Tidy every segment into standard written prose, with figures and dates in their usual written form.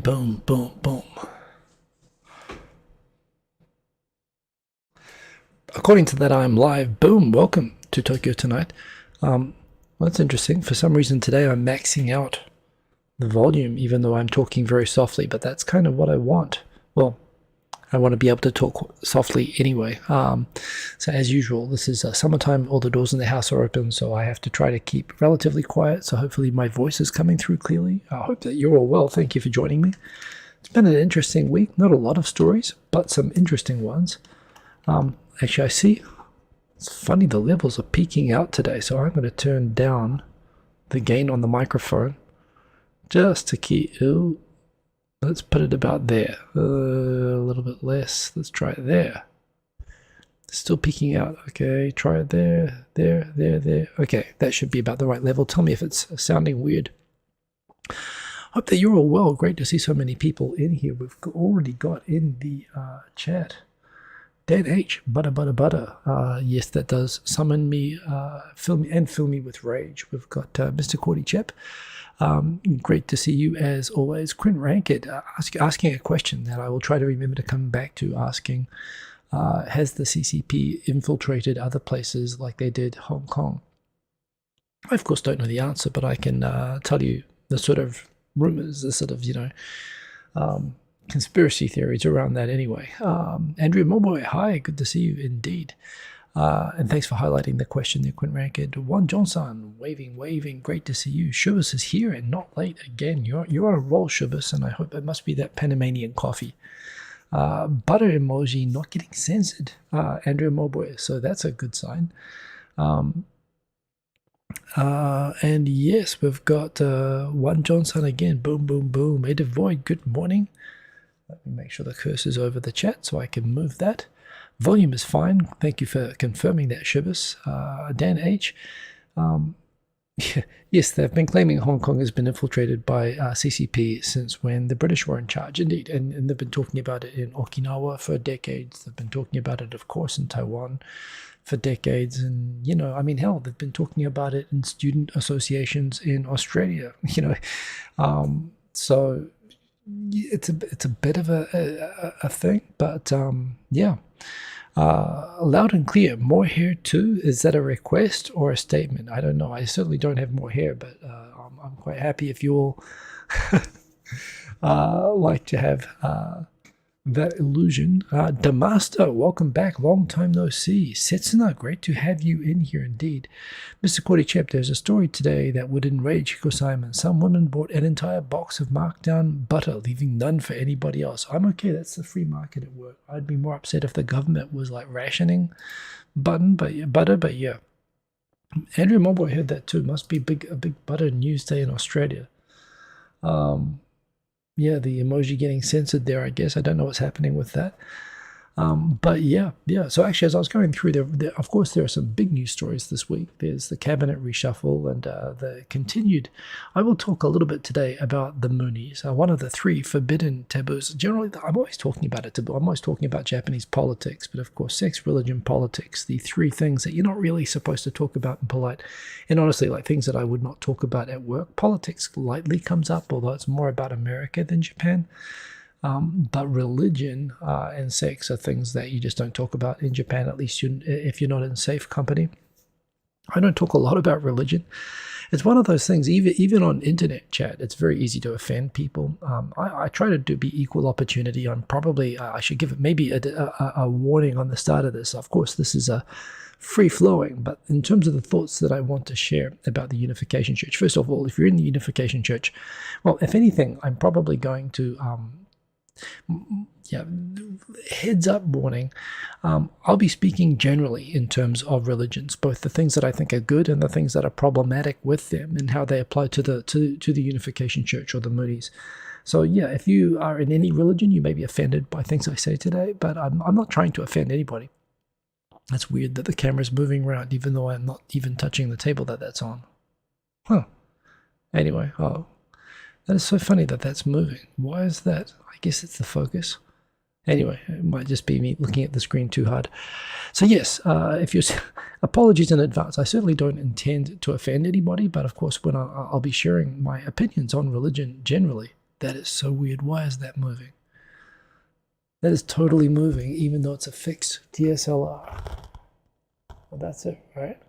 Boom, boom, boom. According to that, I'm live. Boom, welcome to Tokyo Tonight. Well, that's interesting. For some reason today I'm maxing out the volume, even though I'm talking very softly, but that's kind of what I want. Well, I want to be able to talk softly anyway. So as usual, this is summertime. All the doors in the house are open, so I have to try to keep relatively quiet. So hopefully my voice is coming through clearly. I hope that you're all well. Thank you for joining me. It's been an interesting week. Not a lot of stories, but some interesting ones. Actually, I see. It's funny, the levels are peaking out today, so I'm going to turn down the gain on the microphone just to keep. Ooh, let's put it about there. A little bit less. Let's try it there. Still peaking out. Okay, try it there, there, there, there. Okay, that should be about the right level. Tell me if it's sounding weird. Hope that you're all well. Great to see so many people in here. We've already got in the chat. Dan H, butter. Yes, that does summon me, fill me with rage. We've got Mr. Cordy Chep. Great to see you as always. Quinn Ranked asking a question that I will try to remember to come back to asking. Has the CCP infiltrated other places like they did Hong Kong? I, of course, don't know the answer, but I can tell you the sort of rumors, the sort of, conspiracy theories around that anyway. Andrea Moboy, hi, good to see you indeed. And thanks for highlighting the question there, Quinn Ranked. Juan Johnson, waving, great to see you. Shubus is here and not late again. You're on a roll, Shubus, and I hope it must be that Panamanian coffee. Butter emoji not getting censored, Andrea Moboy, so that's a good sign. And yes, we've got Juan Johnson again. Boom. Ada Void, good morning. Let me make sure the cursor's over the chat so I can move that. Volume is fine. Thank you for confirming that, Shibus. Dan H. Yes, they've been claiming Hong Kong has been infiltrated by CCP since when the British were in charge, indeed. And they've been talking about it in Okinawa for decades. They've been talking about it, of course, in Taiwan for decades. And, hell, they've been talking about it in student associations in Australia, So it's a bit of a thing, but loud and clear. More hair too. Is that a request or a statement? I don't know. I certainly don't have more hair, but I'm quite happy if you all like to have that illusion. Damasto, welcome back. Long time no see. Setsuna, great to have you in here indeed. Mr. Cordy Chep, there's a story today that would enrage Hiko Simon. Some woman bought an entire box of markdown butter, leaving none for anybody else. I'm okay, that's the free market at work. I'd be more upset if the government was like rationing butter, but yeah. Andrew Moboy heard that too. Must be a big butter news day in Australia. Yeah, the emoji getting censored there, I guess. I don't know what's happening with that. But yeah. So actually, as I was going through, of course, there are some big news stories this week. There's the cabinet reshuffle and the continued. I will talk a little bit today about the Moonies, one of the three forbidden taboos. Generally, I'm always talking about it. I'm always talking about Japanese politics, but of course, sex, religion, politics, the three things that you're not really supposed to talk about in polite. And honestly, like things that I would not talk about at work. Politics lightly comes up, although it's more about America than Japan. But religion and sex are things that you just don't talk about in Japan, at least if you're not in safe company. I don't talk a lot about religion. It's one of those things, even on internet chat, it's very easy to offend people. I try to be equal opportunity. I should give it maybe a warning on the start of this. Of course, this is a free-flowing, but in terms of the thoughts that I want to share about the Unification Church, first of all, if you're in the Unification Church, well, if anything, I'm probably going to... heads up warning. I'll be speaking generally in terms of religions, both the things that I think are good and the things that are problematic with them and how they apply to the Unification Church or the Moonies. So yeah, if you are in any religion, you may be offended by things I say today, but I'm not trying to offend anybody. That's weird that the camera's moving around even though I'm not even touching the table that's on. Huh. Anyway, that is so funny that that's moving. Why is that? I guess it's the focus. Anyway, it might just be me looking at the screen too hard. So yes, if you're apologies in advance. I certainly don't intend to offend anybody, but of course, when I'll be sharing my opinions on religion generally, That is so weird. Why is that moving? That is totally moving, even though it's a fixed DSLR. Well, that's it, right?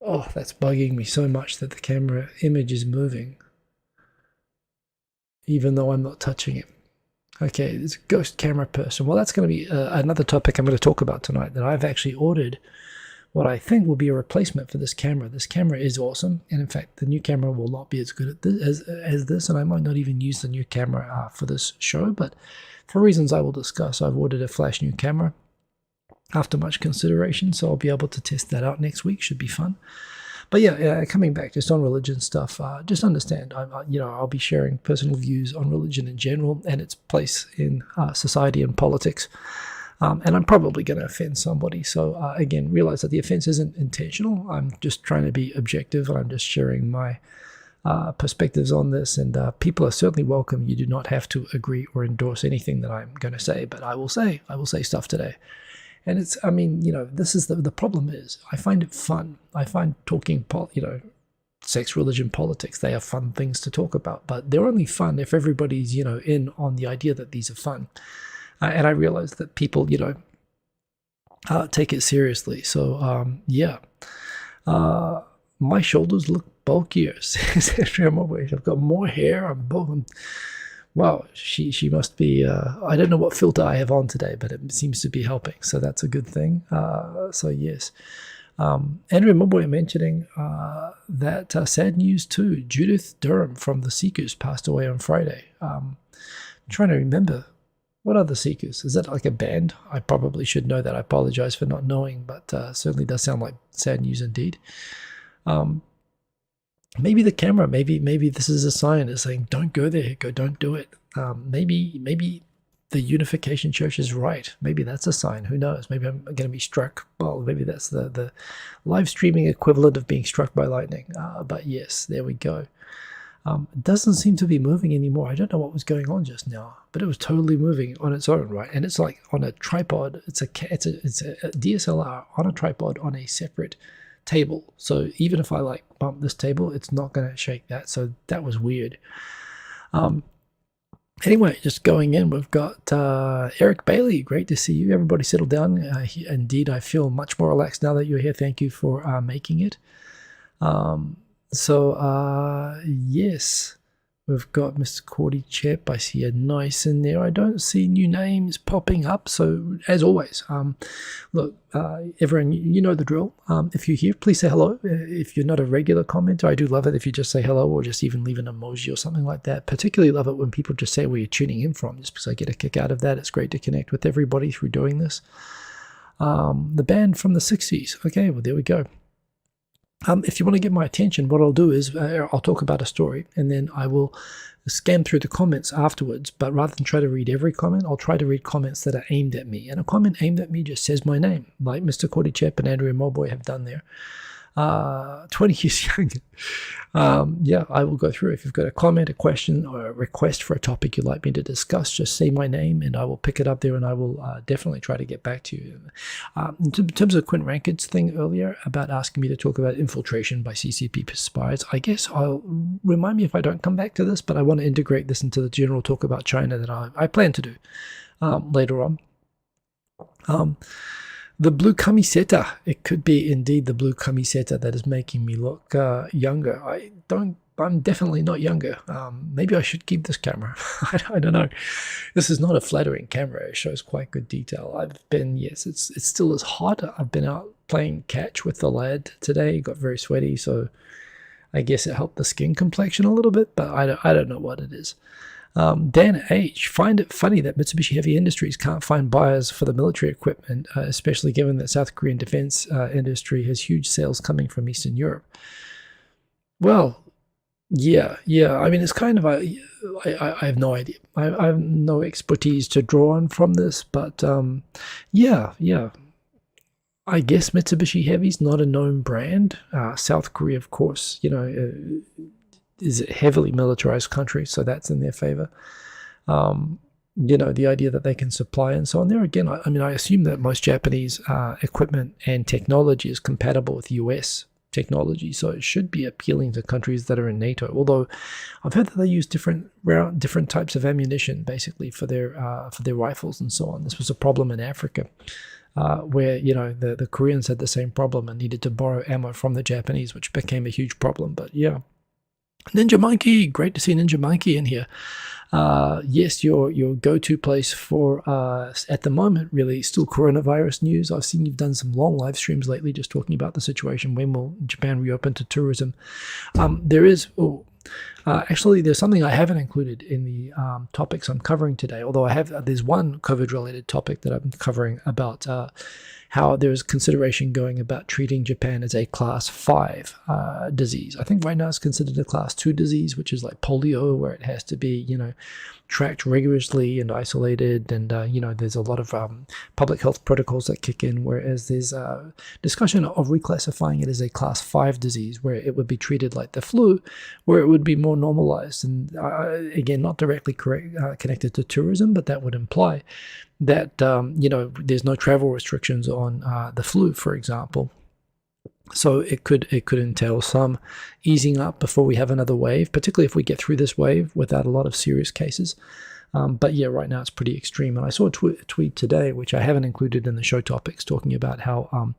Oh, that's bugging me so much that the camera image is moving, even though I'm not touching it. Okay, it's a ghost camera person. Well, that's going to be another topic I'm going to talk about tonight, that I've actually ordered what I think will be a replacement for this camera. This camera is awesome, and in fact, the new camera will not be as good at this, as this, and I might not even use the new camera for this show, but for reasons I will discuss, I've ordered a flash new camera after much consideration, so I'll be able to test that out next week. Should be fun. But yeah, coming back just on religion stuff, just understand, I'll be sharing personal views on religion in general and its place in society and politics. And I'm probably going to offend somebody. So again, realize that the offense isn't intentional. I'm just trying to be objective, and I'm just sharing my perspectives on this. And people are certainly welcome. You do not have to agree or endorse anything that I'm going to say, but I will say stuff today. And it's, this is the problem is, I find it fun. I find talking, sex, religion, politics, they are fun things to talk about, but they're only fun if everybody's, in on the idea that these are fun. And I realize that people, take it seriously. So, my shoulders look bulkier, says Andrea Mowbray. I've got more hair. I'm bulking. Wow, she must be, I don't know what filter I have on today, but it seems to be helping. So that's a good thing. So yes. Andrea Mowbray mentioning that sad news too. Judith Durham from the Seekers passed away on Friday. I'm trying to remember. What are the Seekers? Is that like a band? I probably should know that. I apologize for not knowing, but certainly does sound like sad news indeed. Maybe the camera, maybe this is a sign. It's saying, don't go there, Hiko, don't do it. Maybe the Unification Church is right. Maybe that's a sign. Who knows? Maybe I'm going to be struck. Well, maybe that's the live streaming equivalent of being struck by lightning. But yes, there we go. It doesn't seem to be moving anymore. I don't know what was going on just now, but it was totally moving on its own, right? And it's like on a tripod. It's a DSLR on a tripod on a separate table. So even if I like bump this table, it's not going to shake that. So that was weird. Anyway, just going in, we've got Eric Bailey. Great to see you. Everybody settle down. Indeed, I feel much more relaxed now that you're here. Thank you for making it. Yes, we've got Mr. Cordy Chep. I see a nice in there. I don't see new names popping up. So as always, look, everyone, you know the drill. If you're here, please say hello. If you're not a regular commenter, I do love it if you just say hello or just even leave an emoji or something like that. Particularly love it when people just say where you're tuning in from, just because I get a kick out of that. It's great to connect with everybody through doing this. The band from the 60s. Okay, well, there we go. If you want to get my attention, what I'll do is I'll talk about a story, and then I will scan through the comments afterwards. But rather than try to read every comment, I'll try to read comments that are aimed at me. And a comment aimed at me just says my name, like Mr. Cordy Chep and Andrea Mowbray have done there. 20 years younger. Yeah, I will go through. If you've got a comment, a question, or a request for a topic you'd like me to discuss, just say my name and I will pick it up there, and I will definitely try to get back to you. In terms of Quint Rankin's thing earlier about asking me to talk about infiltration by CCP spies, I guess I'll remind me if I don't come back to this, but I want to integrate this into the general talk about China that I plan to do later on. The blue camiseta. It could be indeed the blue camiseta that is making me look younger. I'm definitely not younger. Maybe I should keep this camera. I don't know. This is not a flattering camera. It shows quite good detail. It's still as hot. I've been out playing catch with the lad today. Got very sweaty, so I guess it helped the skin complexion a little bit, but I don't know what it is. Dan H. Find it funny that Mitsubishi Heavy Industries can't find buyers for the military equipment, especially given that South Korean defense industry has huge sales coming from Eastern Europe. Well, yeah. I mean, it's kind of I have no idea. I have no expertise to draw on from this, but yeah. I guess Mitsubishi Heavy's not a known brand. South Korea, of course, is a heavily militarized country, so that's in their favor. The idea that they can supply and so on. There again, I assume that most Japanese equipment and technology is compatible with US technology, so it should be appealing to countries that are in NATO. Although I've heard that they use different types of ammunition, basically for their rifles and so on. This was a problem in Africa, where the Koreans had the same problem and needed to borrow ammo from the Japanese, which became a huge problem. But yeah, Ninja Monkey, great to see Ninja Monkey in here. Yes, your go-to place for at the moment, really, still coronavirus news. I've seen you've done some long live streams lately just talking about the situation. When will Japan reopen to tourism? Actually, there's something I haven't included in the topics I'm covering today, although there's one COVID-related topic that I'm covering about how there's consideration going about treating Japan as a class 5 disease. I think right now it's considered a class 2 disease, which is like polio, where it has to be, tracked rigorously and isolated. And, there's a lot of public health protocols that kick in, whereas there's a discussion of reclassifying it as a class 5 disease, where it would be treated like the flu, where it would be more normalized. And again, not directly connected to tourism, but that would imply that, there's no travel restrictions on the flu, for example. So it could entail some easing up before we have another wave, particularly if we get through this wave without a lot of serious cases. But yeah, right now it's pretty extreme. And I saw a tweet today, which I haven't included in the show topics, talking about how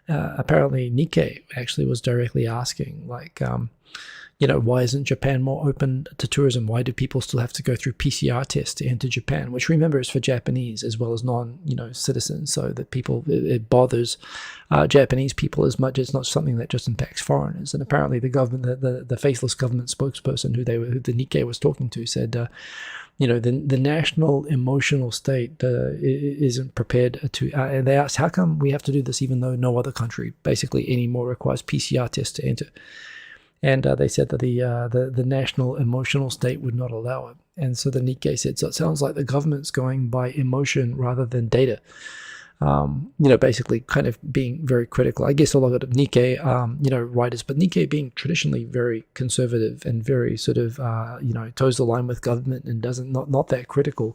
apparently Nikkei actually was directly asking, like, why isn't Japan more open to tourism? Why do people still have to go through PCR tests to enter Japan? Which, remember, is for Japanese as well as citizens, so that it bothers Japanese people as much. It's not something that just impacts foreigners. And apparently the government, the faithless government spokesperson who the Nikkei was talking to, said, the national emotional state isn't prepared to, and they asked, how come we have to do this even though no other country basically anymore requires PCR tests to enter? And they said that the national emotional state would not allow it. And so the Nikkei said, so it sounds like the government's going by emotion rather than data. Basically kind of being very critical. I guess a lot of Nikkei, writers, but Nikkei being traditionally very conservative and very sort of, toes the line with government and not that critical,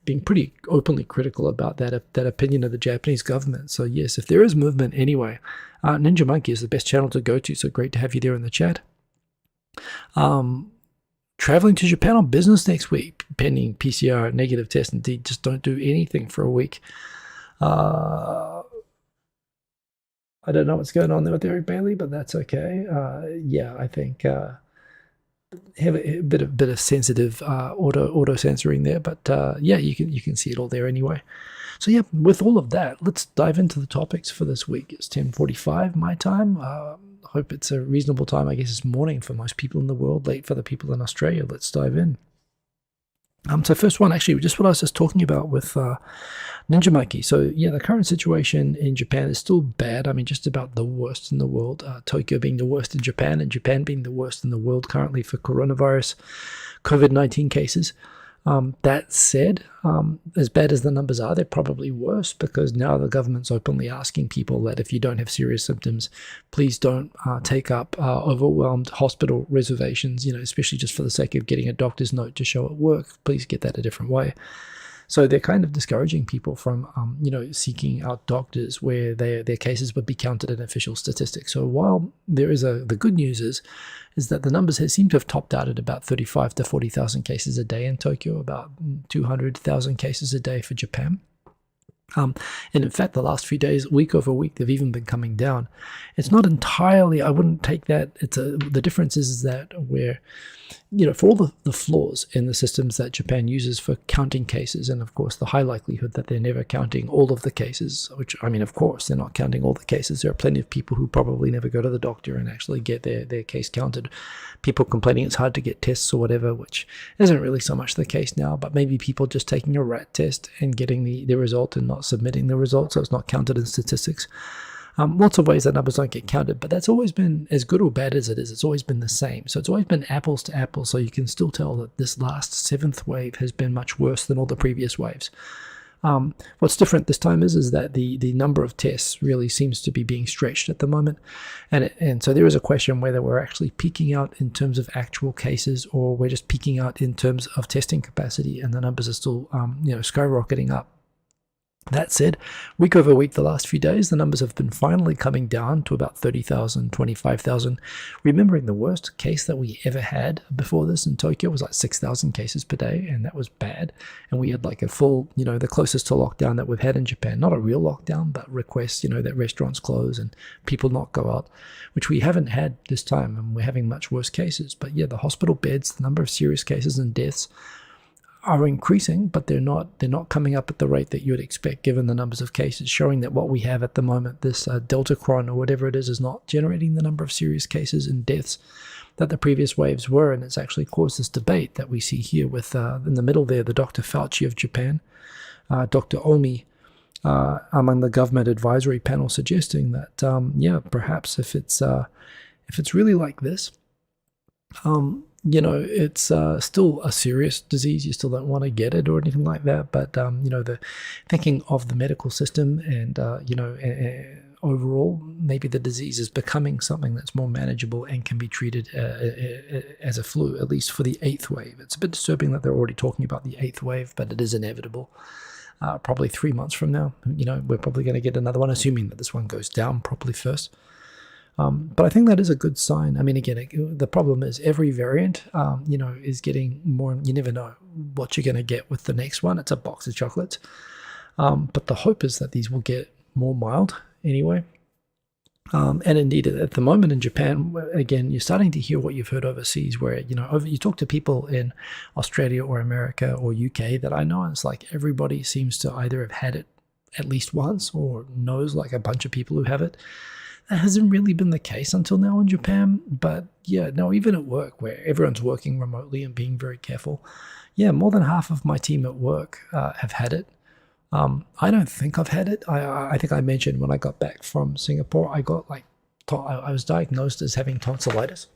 being pretty openly critical about that opinion of the Japanese government. So yes, if there is movement anyway, Ninja Monkey is the best channel to go to. So great to have you there in the chat. Traveling to Japan on business next week, pending PCR negative test. Indeed, just don't do anything for a week. I don't know what's going on there with Eric Bailey, but that's okay. I think have a bit of sensitive auto censoring there, but you can see it all there anyway. So yeah, with all of that, let's dive into the topics for this week. It's 10:45 my time. Hope it's a reasonable time. I guess it's morning for most people in the world, late for the people in Australia. Let's dive in. So first one, actually, just what I was just talking about with Ninja Monkey. So yeah, the current situation in Japan is still bad. I mean, just about the worst in the world. Tokyo being the worst in Japan, and Japan being the worst in the world currently for coronavirus, COVID-19 cases. That said, as bad as the numbers are, they're probably worse, because now the government's openly asking people that if you don't have serious symptoms, please don't take up overwhelmed hospital reservations, especially just for the sake of getting a doctor's note to show at work. Please get that a different way. So they're kind of discouraging people from, seeking out doctors where their cases would be counted in official statistics. So while there is the good news is that the numbers seem to have topped out at about 35 to 40,000 cases a day in Tokyo, about 200,000 cases a day for Japan. And in fact, the last few days, week over week, they've even been coming down. It's not entirely, I wouldn't take that. The difference is that where, for all the flaws in the systems that Japan uses for counting cases, and of course the high likelihood that they're never counting all of the cases, which, I mean, of course, they're not counting all the cases. There are plenty of people who probably never go to the doctor and actually get their case counted. People complaining it's hard to get tests or whatever, which isn't really so much the case now, but maybe people just taking a rat test and getting the result and not submitting the result, so it's not counted in statistics. Lots of ways that numbers don't get counted, but that's always been, as good or bad as it is, it's always been the same. So it's always been apples to apples, so you can still tell that this last 7th wave has been much worse than all the previous waves. What's different this time is that the number of tests really seems to be being stretched at the moment, and so there is a question whether we're actually peaking out in terms of actual cases, or we're just peaking out in terms of testing capacity, and the numbers are still skyrocketing up. That said, week over week, the last few days, the numbers have been finally coming down to about 30,000, 25,000. Remembering the worst case that we ever had before this in Tokyo was like 6,000 cases per day, and that was bad. And we had like a full, the closest to lockdown that we've had in Japan. Not a real lockdown, but requests, that restaurants close and people not go out, which we haven't had this time, and we're having much worse cases. But yeah, the hospital beds, the number of serious cases and deaths are increasing, but they're not coming up at the rate that you would expect given the numbers of cases, showing that what we have at the moment, this Delta Cron or whatever it is not generating the number of serious cases and deaths that the previous waves were. And it's actually caused this debate that we see here with, in the middle there, the Dr. Fauci of Japan, Dr. Omi, among the government advisory panel, suggesting that, perhaps if it's really like this, it's still a serious disease. You still don't want to get it or anything like that. But, the thinking of the medical system and, overall, maybe the disease is becoming something that's more manageable and can be treated as a flu, at least for the 8th wave. It's a bit disturbing that they're already talking about the 8th wave, but it is inevitable. Probably 3 months from now, we're probably going to get another one, assuming that this one goes down properly first. But I think that is a good sign. I mean, again, the problem is every variant, is getting more. You never know what you're going to get with the next one. It's a box of chocolates. But the hope is that these will get more mild anyway. And indeed, at the moment in Japan, again, you're starting to hear what you've heard overseas, where, you talk to people in Australia or America or UK that I know, and it's like everybody seems to either have had it at least once or knows like a bunch of people who have it. That hasn't really been the case until now in Japan, but yeah, no, even at work where everyone's working remotely and being very careful, yeah, more than half of my team at work have had it. I don't think I've had it. I think I mentioned when I got back from Singapore, I got I was diagnosed as having tonsillitis.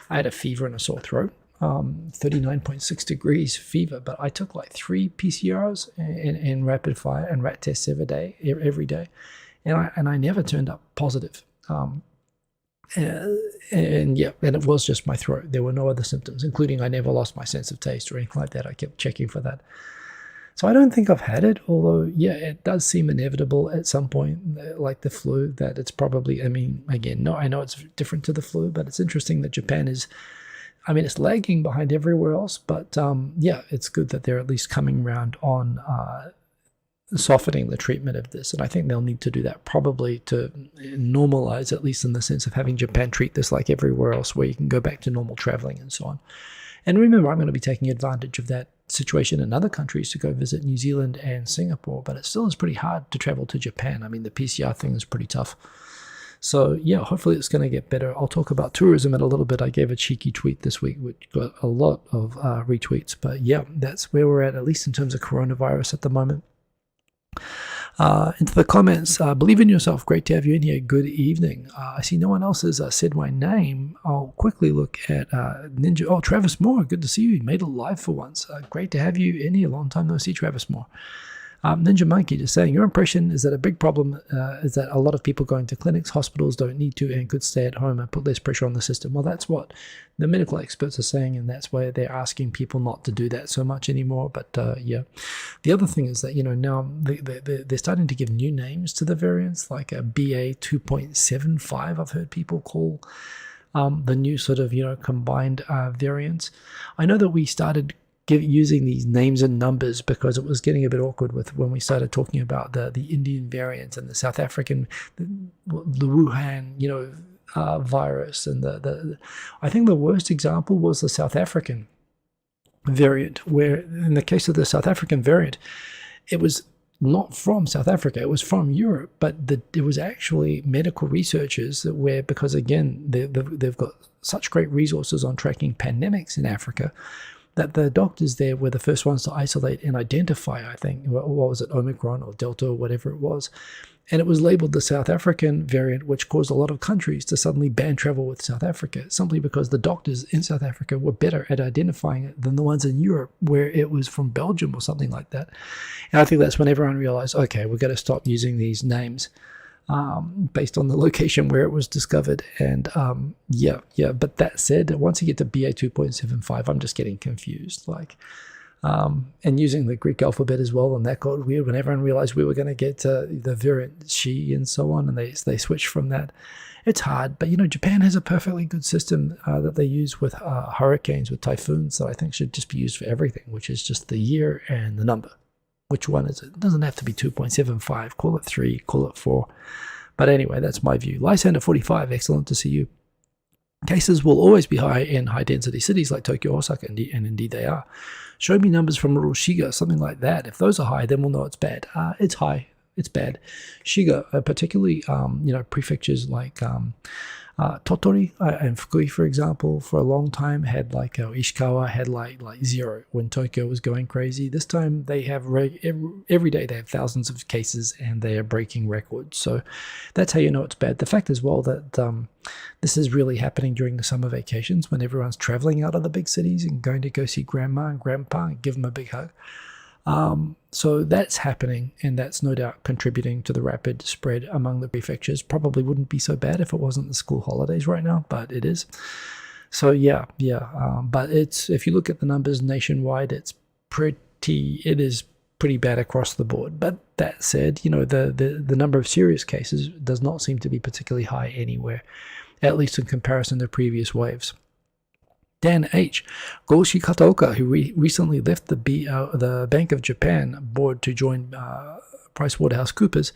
I had a fever and a sore throat, 39.6 degrees fever, but I took 3 PCRs and rapid fire and rat tests every day, and I never turned up positive. And it was just my throat. There were no other symptoms, including I never lost my sense of taste or anything like that. I kept checking for that. So I don't think I've had it, although, yeah, it does seem inevitable at some point, like the flu, that it's probably, I know it's different to the flu, but it's interesting that Japan is, it's lagging behind everywhere else, but it's good that they're at least coming around on softening the treatment of this, and I think they'll need to do that probably to normalize, at least in the sense of having Japan treat this like everywhere else, where you can go back to normal traveling and so on. And remember, I'm going to be taking advantage of that situation in other countries to go visit New Zealand and Singapore, but it still is pretty hard to travel to Japan. The PCR thing is pretty tough. So yeah, hopefully it's going to get better. I'll talk about tourism in a little bit. I gave a cheeky tweet this week, which got a lot of retweets, but yeah, that's where we're at least in terms of coronavirus at the moment. Into the comments, believe in yourself, great to have you in here, good evening. I see no one else has said my name. I'll quickly look at Ninja. Oh, Travis Moore, good to see you. You made it live for once. Great to have you in here. Long time no see, Travis Moore. Ninja Monkey just saying, your impression is that a big problem is that a lot of people going to clinics, hospitals don't need to and could stay at home and put less pressure on the system. Well, that's what the medical experts are saying, and that's why they're asking people not to do that so much anymore. But yeah, the other thing is that, now they're starting to give new names to the variants, like a BA 2.75, I've heard people call the new sort of, combined variants. I know that we started using these names and numbers because it was getting a bit awkward with when we started talking about the Indian variant and the South African, the Wuhan, virus, and I think the worst example was the South African variant, where in the case of the South African variant, it was not from South Africa, it was from Europe, but it was actually medical researchers because again, they've got such great resources on tracking pandemics in Africa, that the doctors there were the first ones to isolate and identify, I think, what was it, Omicron or Delta or whatever it was. And it was labeled the South African variant, which caused a lot of countries to suddenly ban travel with South Africa, simply because the doctors in South Africa were better at identifying it than the ones in Europe, where it was from Belgium or something like that. And I think that's when everyone realized, okay, we've got to stop using these names based on the location where it was discovered. And but that said, once you get to BA 2.75, I'm just getting confused. and using the Greek alphabet as well, and that got weird when everyone realized we were going to get the variant she and so on, and they switched from that. It's hard, but Japan has a perfectly good system that they use with hurricanes, with typhoons, that I think should just be used for everything, which is just the year and the number. Which one is it? It doesn't have to be 2.75. Call it 3, call it 4. But anyway, that's my view. Lysander 45, excellent to see you. Cases will always be high in high-density cities like Tokyo, Osaka, and indeed they are. Show me numbers from rural Shiga, something like that. If those are high, then we'll know it's bad. It's high. It's bad. Shiga, particularly, prefectures like Tottori and Fukui, for example, for a long time had Ishikawa had like 0 when Tokyo was going crazy. This time they have every day they have thousands of cases and they are breaking records. So that's how you know it's bad. The fact as well that this is really happening during the summer vacations when everyone's traveling out of the big cities and going to go see grandma and grandpa and give them a big hug. So that's happening, and that's no doubt contributing to the rapid spread among the prefectures. Probably wouldn't be so bad if it wasn't the school holidays right now, but it is. So but if you look at the numbers nationwide, it is pretty bad across the board. But that said, the number of serious cases does not seem to be particularly high anywhere, at least in comparison to previous waves. Dan H. Goshi Kataoka, who recently left the Bank of Japan board to join PricewaterhouseCoopers,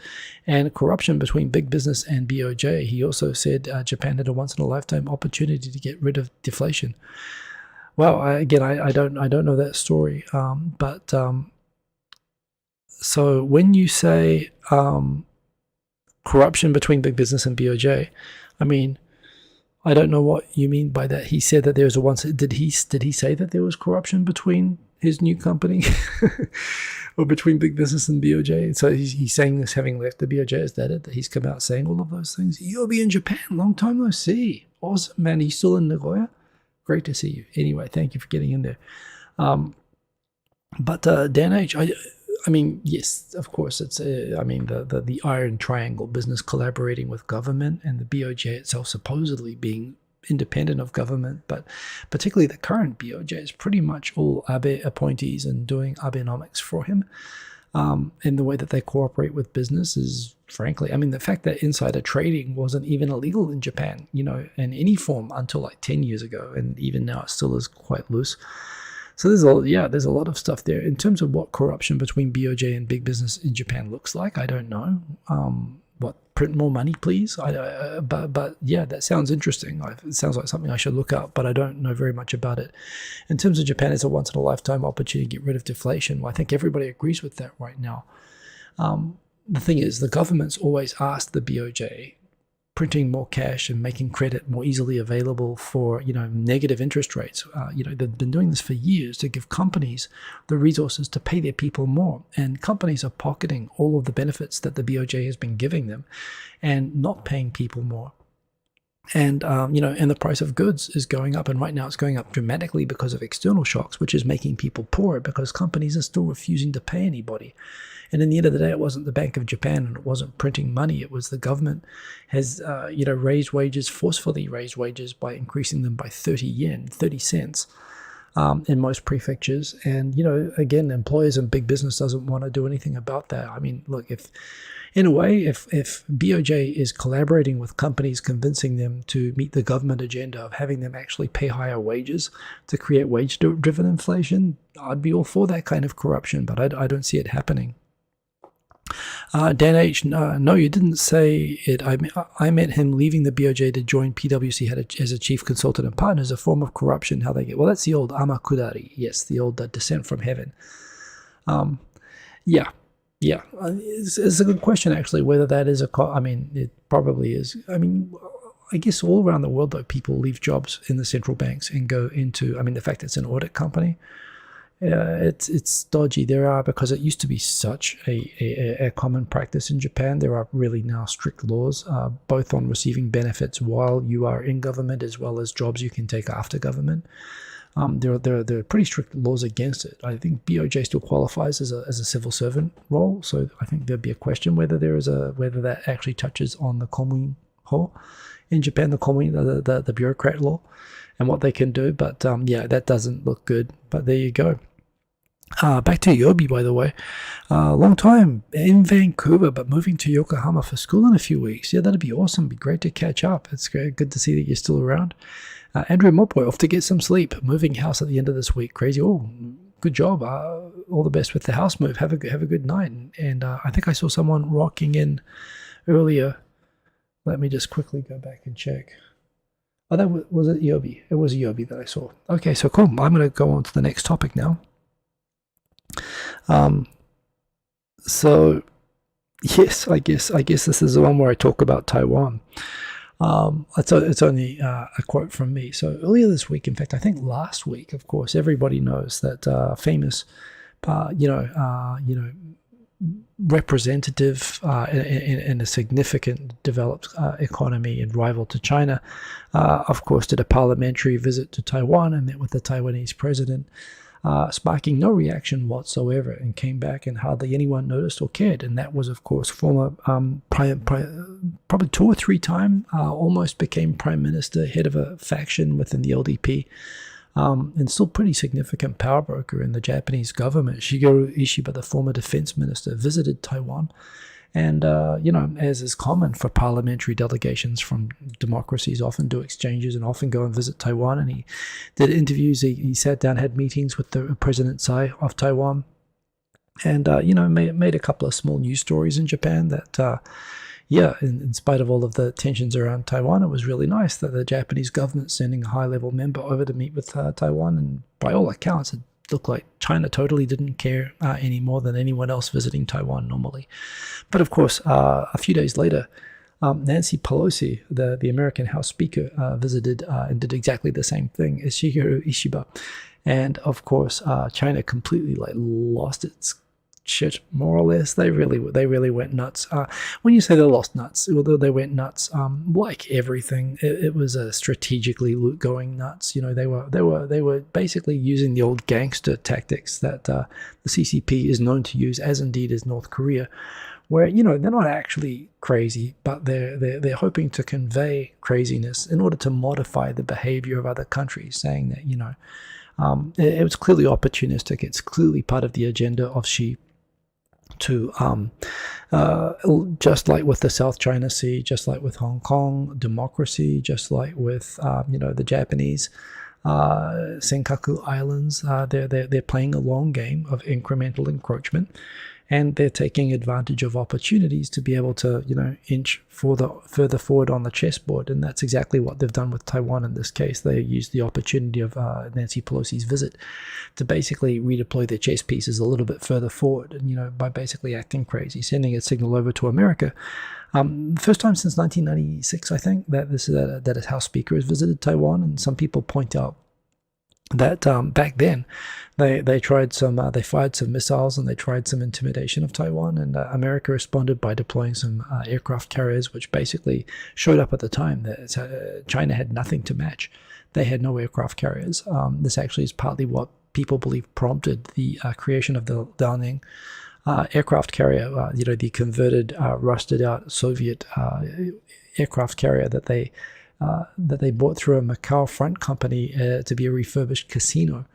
and corruption between big business and BOJ. He also said Japan had a once-in-a-lifetime opportunity to get rid of deflation. Well, I don't know that story, but so when you say corruption between big business and BOJ, I mean, I don't know what you mean by that. He said that there was a once. Did he say that there was corruption between his new company or between big business and BOJ? So he's saying this having left the BOJ. Is that it? That he's come out saying all of those things? You'll be in Japan. Long time no see. Awesome, man. Are you still in Nagoya? Great to see you. Anyway, thank you for getting in there. But Dan H., I mean, yes, of course, it's the Iron Triangle, business collaborating with government, and the BOJ itself supposedly being independent of government, but particularly the current BOJ is pretty much all Abe appointees and doing Abenomics for him. And the way that they cooperate with business is, frankly, I mean, the fact that insider trading wasn't even illegal in Japan, in any form until like 10 years ago, and even now it still is quite loose. So there's a lot of stuff there. In terms of what corruption between BOJ and big business in Japan looks like, I don't know. Print more money, please? But yeah, that sounds interesting. It sounds like something I should look up, but I don't know very much about it. In terms of Japan, it's a once-in-a-lifetime opportunity to get rid of deflation. Well, I think everybody agrees with that right now. The thing is, the government's always asked the BOJ, printing more cash and making credit more easily available for negative interest rates. They've been doing this for years to give companies the resources to pay their people more, and companies are pocketing all of the benefits that the BOJ has been giving them and not paying people more. And and the price of goods is going up, and right now it's going up dramatically because of external shocks, which is making people poorer because companies are still refusing to pay anybody. And in the end of the day, it wasn't the Bank of Japan and it wasn't printing money. It was the government has, forcefully raised wages by increasing them by 30 cents in most prefectures. And, again, employers and big business doesn't want to do anything about that. I mean, look, if BOJ is collaborating with companies, convincing them to meet the government agenda of having them actually pay higher wages to create wage-driven inflation, I'd be all for that kind of corruption, but I don't see it happening. Dan H., no, you didn't say it. I meant him leaving the BOJ to join PwC as a chief consultant and partner as a form of corruption. How they get? Well, that's the old amakudari. Yes, the old descent from heaven. Yeah. It's a good question, actually, whether that is it probably is. I mean, I guess all around the world, though, people leave jobs in the central banks and go into, the fact that it's an audit company, it's dodgy. Because it used to be such a common practice in Japan, there are really now strict laws, both on receiving benefits while you are in government as well as jobs you can take after government. There are pretty strict laws against it. I think BOJ still qualifies as a civil servant role, so I think there'd be a question whether that actually touches on the komuin ho in Japan, the komuin, the bureaucrat law, and what they can do. But that doesn't look good. But there you go. Back to Yobi, by the way. Long time in Vancouver, but moving to Yokohama for school in a few weeks. Yeah, that'd be awesome. Be great to catch up. It's good to see that you're still around. Andrew Mopoy, off to get some sleep. Moving house at the end of this week. Crazy. Oh, good job. All the best with the house move. Have a good night. And I think I saw someone rocking in earlier. Let me just quickly go back and check. Oh, that was it Yobi. It was Yobi that I saw. Okay, so cool. I'm going to go on to the next topic now. So yes, I guess this is the one where I talk about Taiwan. It's only a quote from me. So earlier this week, in fact, I think last week, of course, everybody knows that famous, representative in a significant developed economy and rival to China, of course, did a parliamentary visit to Taiwan and met with the Taiwanese president. Sparking no reaction whatsoever, and came back and hardly anyone noticed or cared. And that was, of course, former probably 2 or 3 time, almost became prime minister, head of a faction within the LDP, and still pretty significant power broker in the Japanese government. Shigeru Ishiba, the former defense minister, visited Taiwan. And, as is common for parliamentary delegations from democracies, often do exchanges and often go and visit Taiwan. And he did interviews. He sat down, had meetings with the President Tsai of Taiwan. And, made a couple of small news stories in Japan that, in spite of all of the tensions around Taiwan, it was really nice that the Japanese government sending a high-level member over to meet with Taiwan. And by all accounts, it looked like China totally didn't care any more than anyone else visiting Taiwan normally. But of course, a few days later, Nancy Pelosi, the American House Speaker, visited and did exactly the same thing as Shigeru Ishiba. And of course, China completely lost its shit, more or less. They really went nuts. When you say they lost nuts, although they went nuts, like everything, it was strategically going nuts. They were basically using the old gangster tactics that the CCP is known to use, as indeed is North Korea, where they're not actually crazy, but they're hoping to convey craziness in order to modify the behavior of other countries, saying that it was clearly opportunistic. It's clearly part of the agenda of Xi to just like with the South China Sea, just like with Hong Kong, democracy, just like with the Japanese Senkaku Islands, they're playing a long game of incremental encroachment, and they're taking advantage of opportunities to be able to inch further forward on the chessboard. And that's exactly what they've done with Taiwan in this case. They used the opportunity of Nancy Pelosi's visit to basically redeploy their chess pieces a little bit further forward, and by basically acting crazy, sending a signal over to America. First time since 1996, I think, that a House Speaker has visited Taiwan. And some people point out that back then they tried they fired some missiles and they tried some intimidation of Taiwan, and America responded by deploying some aircraft carriers, which basically showed up at the time that China had nothing to match. They had no aircraft carriers. This actually is partly what people believe prompted the creation of the Liaoning aircraft carrier, the converted, rusted out Soviet aircraft carrier that they bought through a Macau front company to be a refurbished casino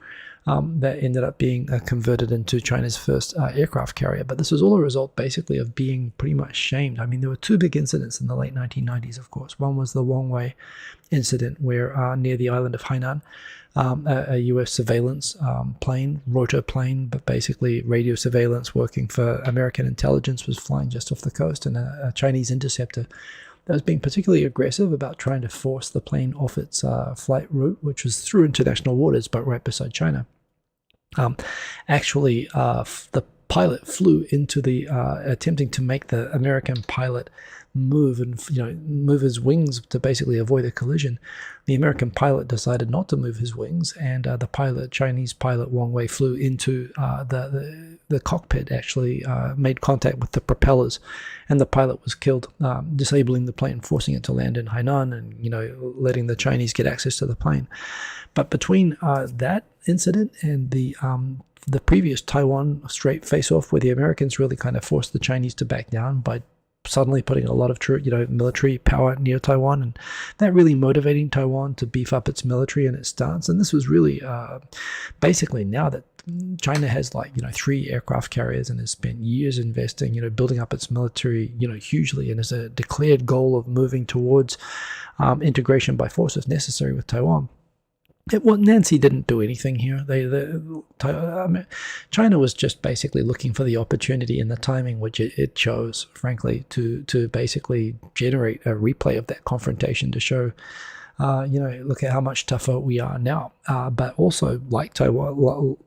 that ended up being converted into China's first aircraft carrier. But this was all a result, basically, of being pretty much shamed. I mean, there were 2 big incidents in the late 1990s, of course. One was the Wangwei incident, where near the island of Hainan, a U.S. surveillance plane, rotor plane, but basically radio surveillance working for American intelligence, was flying just off the coast, and a Chinese interceptor that was being particularly aggressive about trying to force the plane off its flight route, which was through international waters, but right beside China. The pilot flew into the, attempting to make the American pilot move and move his wings to basically avoid a collision. The American pilot decided not to move his wings, and the Chinese pilot Wang Wei, flew into the cockpit, actually made contact with the propellers, and the pilot was killed, disabling the plane, forcing it to land in Hainan, and letting the Chinese get access to the plane. But between that incident and the previous Taiwan Strait face-off, where the Americans really kind of forced the Chinese to back down by suddenly putting a lot of military power near Taiwan, and that really motivating Taiwan to beef up its military and its stance. And this was really basically, now that China has 3 aircraft carriers and has spent years investing, building up its military, hugely, and has a declared goal of moving towards integration by force if necessary with Taiwan. Nancy didn't do anything here. China was just basically looking for the opportunity and the timing which it chose, frankly, to basically generate a replay of that confrontation to show, look at how much tougher we are now. But also, like Taiwan,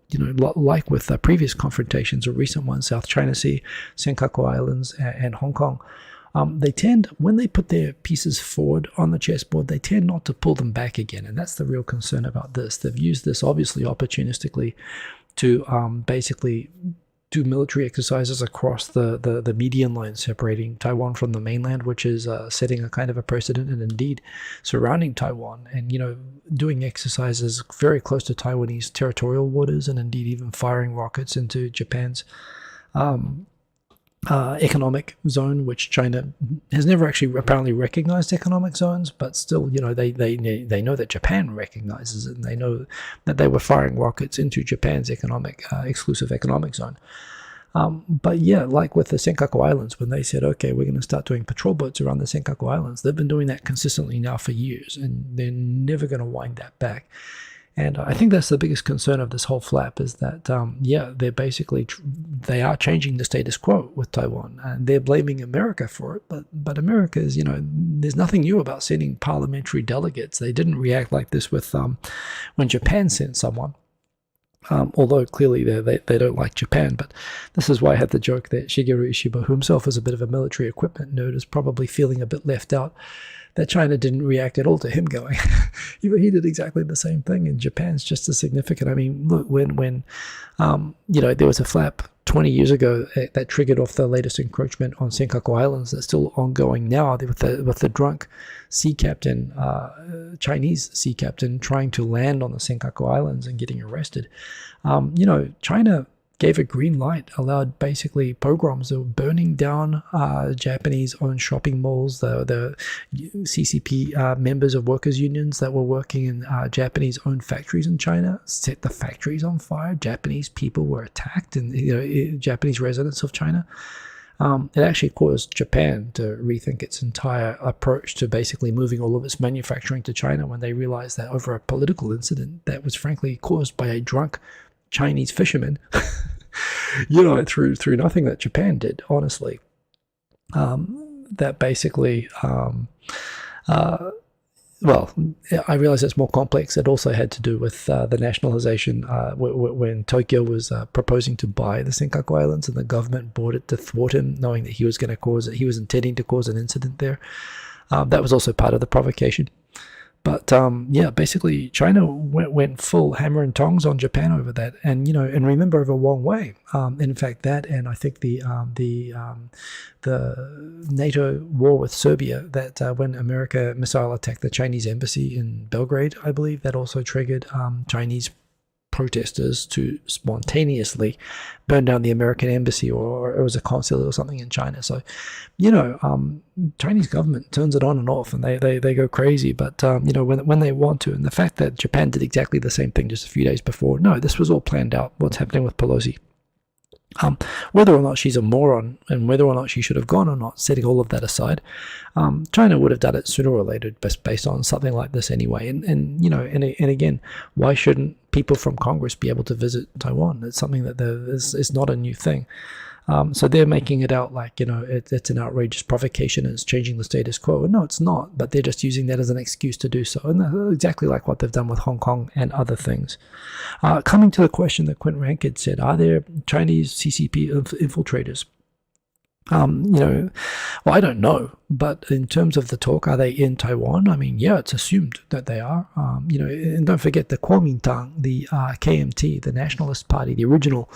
like with the previous confrontations or recent ones, South China Sea, Senkaku Islands, and Hong Kong, they tend, when they put their pieces forward on the chessboard, they tend not to pull them back again. And that's the real concern about this. They've used this obviously opportunistically to basically do military exercises across the median line separating Taiwan from the mainland, which is setting a kind of a precedent, and indeed surrounding Taiwan and, doing exercises very close to Taiwanese territorial waters, and indeed even firing rockets into Japan's economic zone, which China has never actually apparently recognized economic zones, but still, they know that Japan recognizes it, and they know that they were firing rockets into Japan's exclusive economic zone. But yeah, like with the Senkaku Islands, when they said, okay, we're going to start doing patrol boats around the Senkaku Islands, they've been doing that consistently now for years, and they're never going to wind that back. And I think that's the biggest concern of this whole flap, is that, they're basically, they are changing the status quo with Taiwan, and they're blaming America for it. But America is, there's nothing new about sending parliamentary delegates. They didn't react like this with when Japan sent someone. Although clearly they don't like Japan, but this is why I had the joke that Shigeru Ishiba, who himself is a bit of a military equipment nerd, is probably feeling a bit left out, that China didn't react at all to him going. He did exactly the same thing, and Japan's just as significant. I mean, look, when there was a flap 20 years ago that triggered off the latest encroachment on Senkaku Islands that's still ongoing now with the drunk sea captain, Chinese sea captain, trying to land on the Senkaku Islands and getting arrested. China gave a green light, allowed basically pogroms that were burning down Japanese-owned shopping malls, the CCP members of workers' unions that were working in Japanese-owned factories in China, set the factories on fire. Japanese people were attacked, and Japanese residents of China. It actually caused Japan to rethink its entire approach to basically moving all of its manufacturing to China when they realized that over a political incident that was frankly caused by a drunk Chinese fishermen, through nothing that Japan did, honestly. That basically, I realize it's more complex. It also had to do with the nationalization when Tokyo was proposing to buy the Senkaku Islands, and the government bought it to thwart him, knowing that he was intending to cause an incident there. That was also part of the provocation. But basically China went full hammer and tongs on Japan over that, and remember, over Wang Wei. In fact, that, and I think the NATO war with Serbia, that when America missile attacked the Chinese embassy in Belgrade, I believe that also triggered Chinese protesters to spontaneously burn down the American embassy, or it was a consulate or something in China. So, Chinese government turns it on and off, and they go crazy. But when they want to, and the fact that Japan did exactly the same thing just a few days before, no, this was all planned out. What's happening with Pelosi? Whether or not she's a moron, and whether or not she should have gone or not, setting all of that aside, China would have done it sooner or later, based on something like this anyway. And again, why shouldn't people from Congress be able to visit Taiwan? It's something that is not a new thing. So they're making it out like, it's an outrageous provocation and it's changing the status quo. And no, it's not, but they're just using that as an excuse to do so. And exactly like what they've done with Hong Kong and other things. Coming to the question that Quint Rank had said, are there Chinese CCP infiltrators? I don't know, but in terms of the talk, are they in Taiwan? I mean, yeah, it's assumed that they are. And don't forget the Kuomintang, the KMT, the Nationalist Party, the original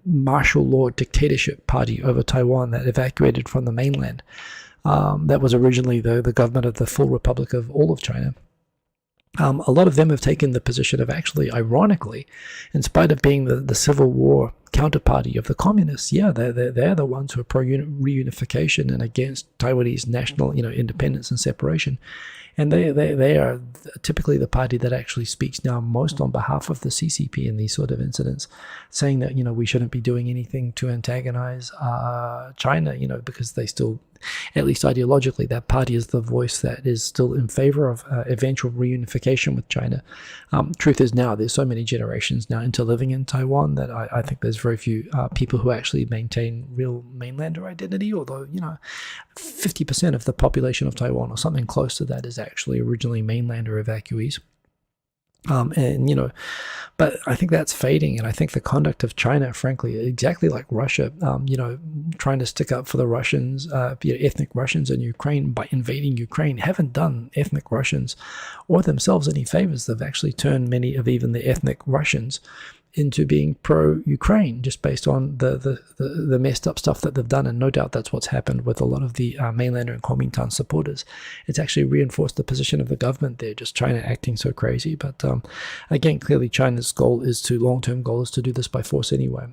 martial law dictatorship party over Taiwan that evacuated from the mainland. That was originally the government of the full Republic of all of China. A lot of them have taken the position of actually, ironically, in spite of being the Civil War counterparty of the communists, they're the ones who are pro-reunification and against Taiwanese national, independence and separation. And they are typically the party that actually speaks now most on behalf of the CCP in these sort of incidents, saying that, we shouldn't be doing anything to antagonize China, because they still, at least ideologically, that party is the voice that is still in favor of eventual reunification with China. Truth is now, there's so many generations now into living in Taiwan that I think there's very few people who actually maintain real mainlander identity, although, 50% of the population of Taiwan or something close to that is actually originally mainlander evacuees. But I think that's fading, and I think the conduct of China, frankly, exactly like Russia, trying to stick up for the Russians, ethnic Russians in Ukraine by invading Ukraine, haven't done ethnic Russians or themselves any favors. They've actually turned many of even the ethnic Russians into being pro-Ukraine, just based on the messed up stuff that they've done. And no doubt that's what's happened with a lot of the mainlander and Kuomintang supporters. It's actually reinforced the position of the government there, just China acting so crazy. But again, clearly China's long-term goal is to do this by force anyway.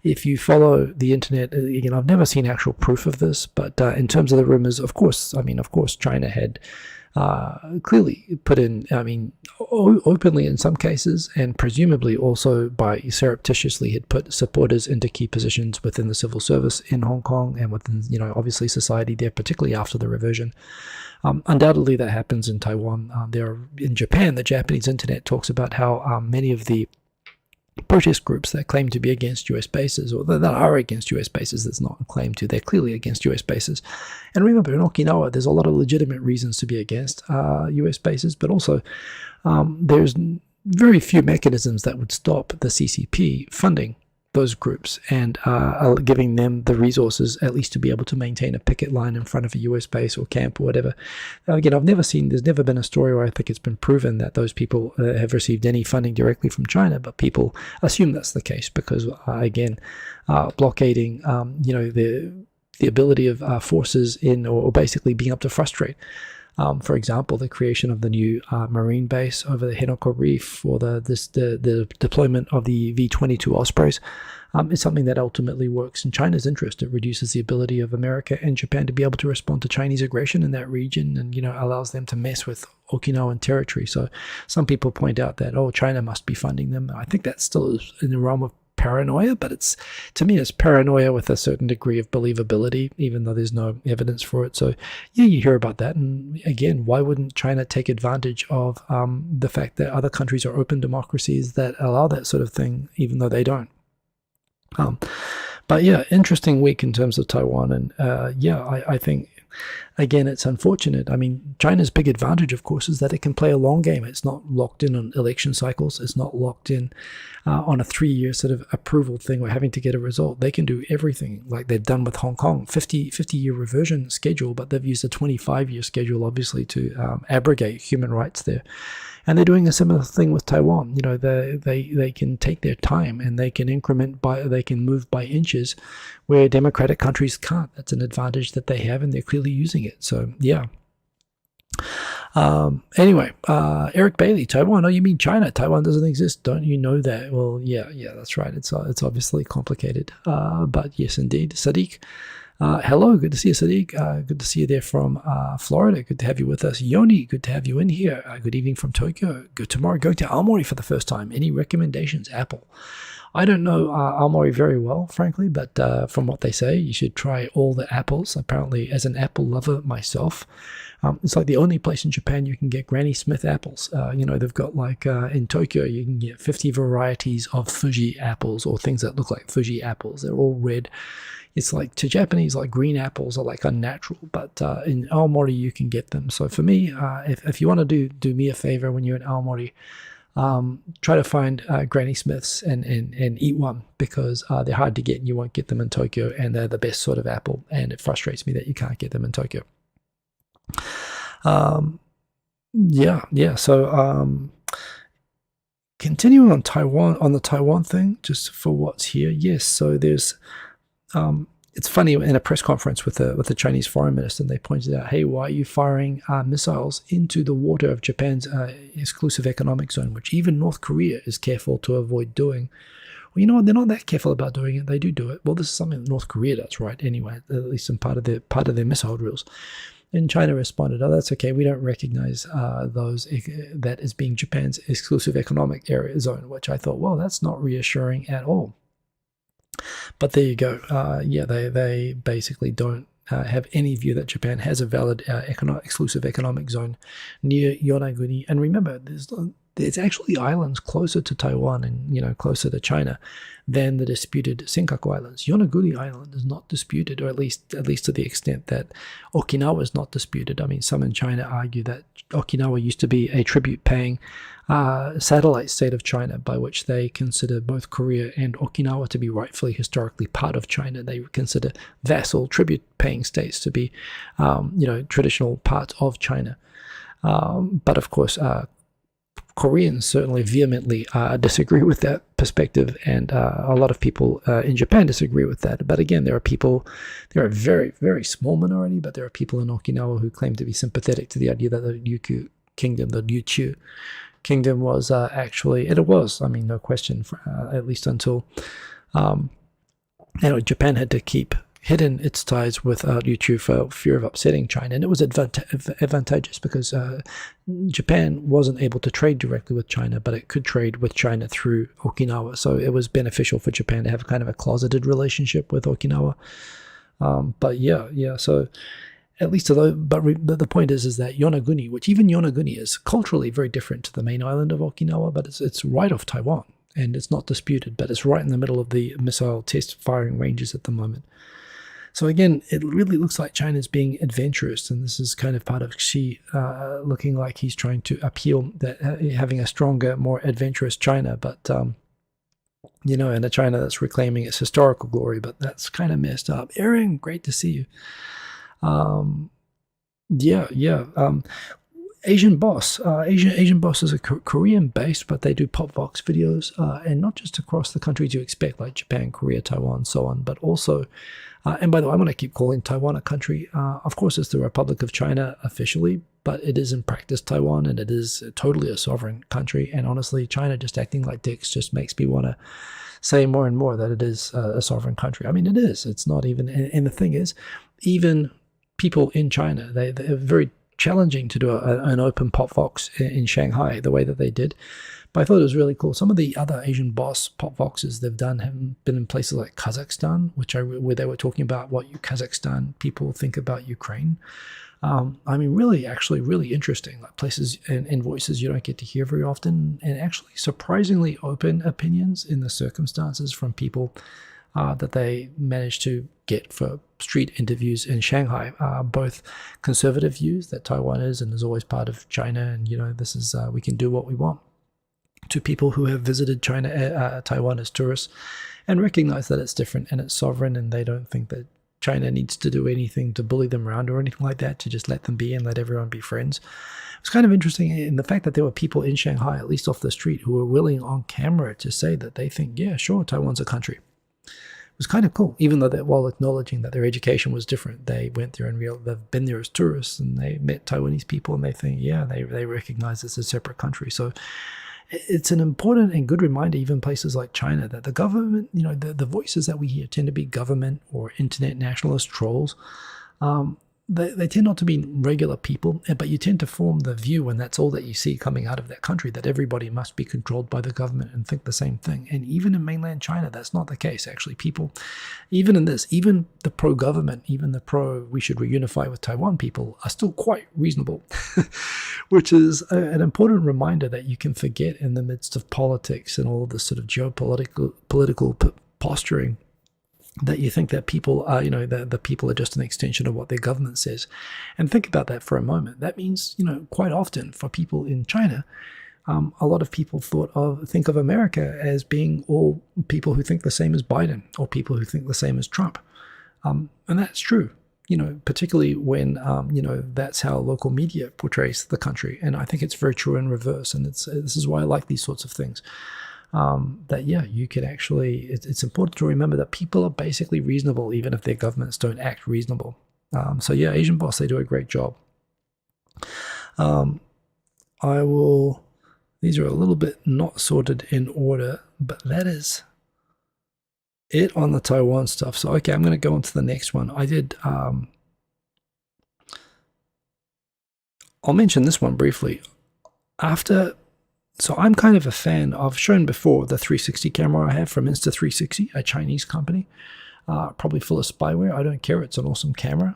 If you follow the internet, again, I've never seen actual proof of this, but in terms of the rumors, of course, China had clearly put in, openly in some cases, and presumably also by surreptitiously had put supporters into key positions within the civil service in Hong Kong and within, obviously society there, particularly after the reversion. Undoubtedly that happens in Taiwan. In Japan, the Japanese internet talks about how many of the protest groups that claim to be against US bases, or that are against US bases, that's not claimed to, they're clearly against US bases. And remember, in Okinawa, there's a lot of legitimate reasons to be against US bases, but also there's very few mechanisms that would stop the CCP funding those groups and giving them the resources at least to be able to maintain a picket line in front of a US base or camp or whatever. Again, there's never been a story where I think it's been proven that those people have received any funding directly from China, but people assume that's the case because, blockading, the ability of forces in, or basically being able to frustrate. For example, the creation of the new marine base over the Henoko Reef, or the deployment of the V-22 Ospreys, is something that ultimately works in China's interest. It reduces the ability of America and Japan to be able to respond to Chinese aggression in that region, and allows them to mess with Okinawan territory. So some people point out that, China must be funding them. I think that still is in the realm of paranoia, but to me it's paranoia with a certain degree of believability, even though there's no evidence for it. So yeah, you hear about that, and again, why wouldn't China take advantage of the fact that other countries are open democracies that allow that sort of thing, even though they don't? But yeah, interesting week in terms of Taiwan, and I think, again, it's unfortunate. China's big advantage, of course, is that it can play a long game. It's not locked in on election cycles. It's not locked in on a 3-year sort of approval thing or having to get a result. They can do everything like they've done with Hong Kong, 50-year reversion schedule, but they've used a 25-year schedule, obviously, to abrogate human rights there. And they're doing a similar thing with Taiwan. They can take their time and they can they can move by inches where democratic countries can't. That's an advantage that they have, and they're clearly using it. So yeah. Anyway, Eric Bailey, Taiwan. Oh, you mean China? Taiwan doesn't exist. Don't you know that? Well, yeah, that's right. It's obviously complicated. But yes, indeed. Sadiq. Hello, good to see you, Sadiq. Good to see you there from Florida. Good to have you with us. Yoni, good to have you in here. Good evening from Tokyo. Good tomorrow. Going to Aomori for the first time. Any recommendations? Apple. I don't know Aomori very well, frankly, but from what they say, you should try all the apples. Apparently, as an apple lover myself, it's like the only place in Japan you can get Granny Smith apples. They've got in Tokyo, you can get 50 varieties of Fuji apples, or things that look like Fuji apples. They're all red. It's like, to Japanese, like green apples are like unnatural, but in Aomori you can get them. So for me, if you want to do me a favor when you're in Aomori, try to find Granny Smiths and eat one, because they're hard to get and you won't get them in Tokyo, and they're the best sort of apple, and it frustrates me that you can't get them in Tokyo. So continuing on the Taiwan thing, just for what's here. Yes, so there's it's funny, in a press conference with the Chinese foreign minister, they pointed out, hey, why are you firing missiles into the water of Japan's exclusive economic zone, which even North Korea is careful to avoid doing? Well, they're not that careful about doing it. They do it. Well, this is something that North Korea does, right? Anyway, at least in part of their missile drills. And China responded, "Oh, that's okay. We don't recognize that as being Japan's exclusive economic area zone," which I thought, well, that's not reassuring at all. But there you go. They basically don't have any view that Japan has a valid exclusive economic zone near Yonaguni. And remember, there's actually islands closer to Taiwan and closer to China than the disputed Senkaku Islands. Yonaguni Island is not disputed, or at least to the extent that Okinawa is not disputed. I mean, some in China argue that Okinawa used to be a tribute-paying satellite state of China, by which they consider both Korea and Okinawa to be rightfully historically part of China. They consider vassal tribute-paying states to be, traditional parts of China. But of course, Koreans certainly vehemently disagree with that perspective, and a lot of people in Japan disagree with that. But again, there are a very, very small minority, but there are people in Okinawa who claim to be sympathetic to the idea that the Ryukyu Kingdom, the Ryuchu Kingdom, was no question, at least until Japan had to keep hidden its ties with Ryuchu for fear of upsetting China. And it was advantageous because Japan wasn't able to trade directly with China, but it could trade with China through Okinawa. So it was beneficial for Japan to have kind of a closeted relationship with Okinawa. So at least but the point is that Yonaguni, which even Yonaguni is culturally very different to the main island of Okinawa, but it's right off Taiwan, and it's not disputed, but it's right in the middle of the missile test firing ranges at the moment. So again, it really looks like China's being adventurous, and this is kind of part of Xi looking like he's trying to appeal that having a stronger, more adventurous China, but and a China that's reclaiming its historical glory. But that's kind of messed up. Aaron, great to see you. Asian Boss. Asian Boss is a Korean-based, but they do pop vox videos, and not just across the countries you expect, like Japan, Korea, Taiwan, so on, but also, and by the way, I'm going to keep calling Taiwan a country. Of course, it's the Republic of China officially, but it is in practice Taiwan, and it is totally a sovereign country. And honestly, China just acting like dicks just makes me want to say more and more that it is a sovereign country. I mean, it is. It's not even, and the thing is, even people in China, they're very challenging to do an open pop vox in Shanghai the way that they did. But I thought it was really cool. Some of the other Asian Boss pop voxes they've done have been in places like Kazakhstan, where they were talking about what Kazakhstan people think about Ukraine. Really interesting, like places and voices you don't get to hear very often, and actually surprisingly open opinions in the circumstances from people that they managed to get for street interviews in Shanghai, both conservative views that Taiwan is and is always part of China, and this is we can do what we want, to people who have visited Taiwan as tourists and recognize that it's different and it's sovereign, and they don't think that China needs to do anything to bully them around or anything like that, to just let them be and let everyone be friends. It's kind of interesting in the fact that there were people in Shanghai, at least off the street, who were willing on camera to say that they think, yeah, sure, Taiwan's a country. It was kind of cool, even though while acknowledging that their education was different, they went there and they've been there as tourists, and they met Taiwanese people, and they think, yeah, they recognize it's a separate country. So it's an important and good reminder, even places like China, that the government, the voices that we hear tend to be government or internet nationalist trolls. They tend not to be regular people, but you tend to form the view, and that's all that you see coming out of that country, that everybody must be controlled by the government and think the same thing. And even in mainland China, that's not the case. Actually, people, even the pro-government, even the we should reunify with Taiwan people are still quite reasonable, which is an important reminder that you can forget in the midst of politics and all of this sort of political posturing, that you think that people are, the people are just an extension of what their government says. And think about that for a moment. That means, quite often for people in China, a lot of people think of America as being all people who think the same as Biden, or people who think the same as Trump. And that's true, particularly when, that's how local media portrays the country. And I think it's very true in reverse. And this is why I like these sorts of things. You can actually, it's important to remember that people are basically reasonable, even if their governments don't act reasonable. Asian Boss, they do a great job. These are a little bit not sorted in order, but that is it on the Taiwan stuff. So, okay, I'm going to go on to the next one. I did, I'll mention this one briefly. So I'm kind of a fan. I've shown before the 360 camera I have from Insta360, a Chinese company. Probably full of spyware. I don't care. It's an awesome camera.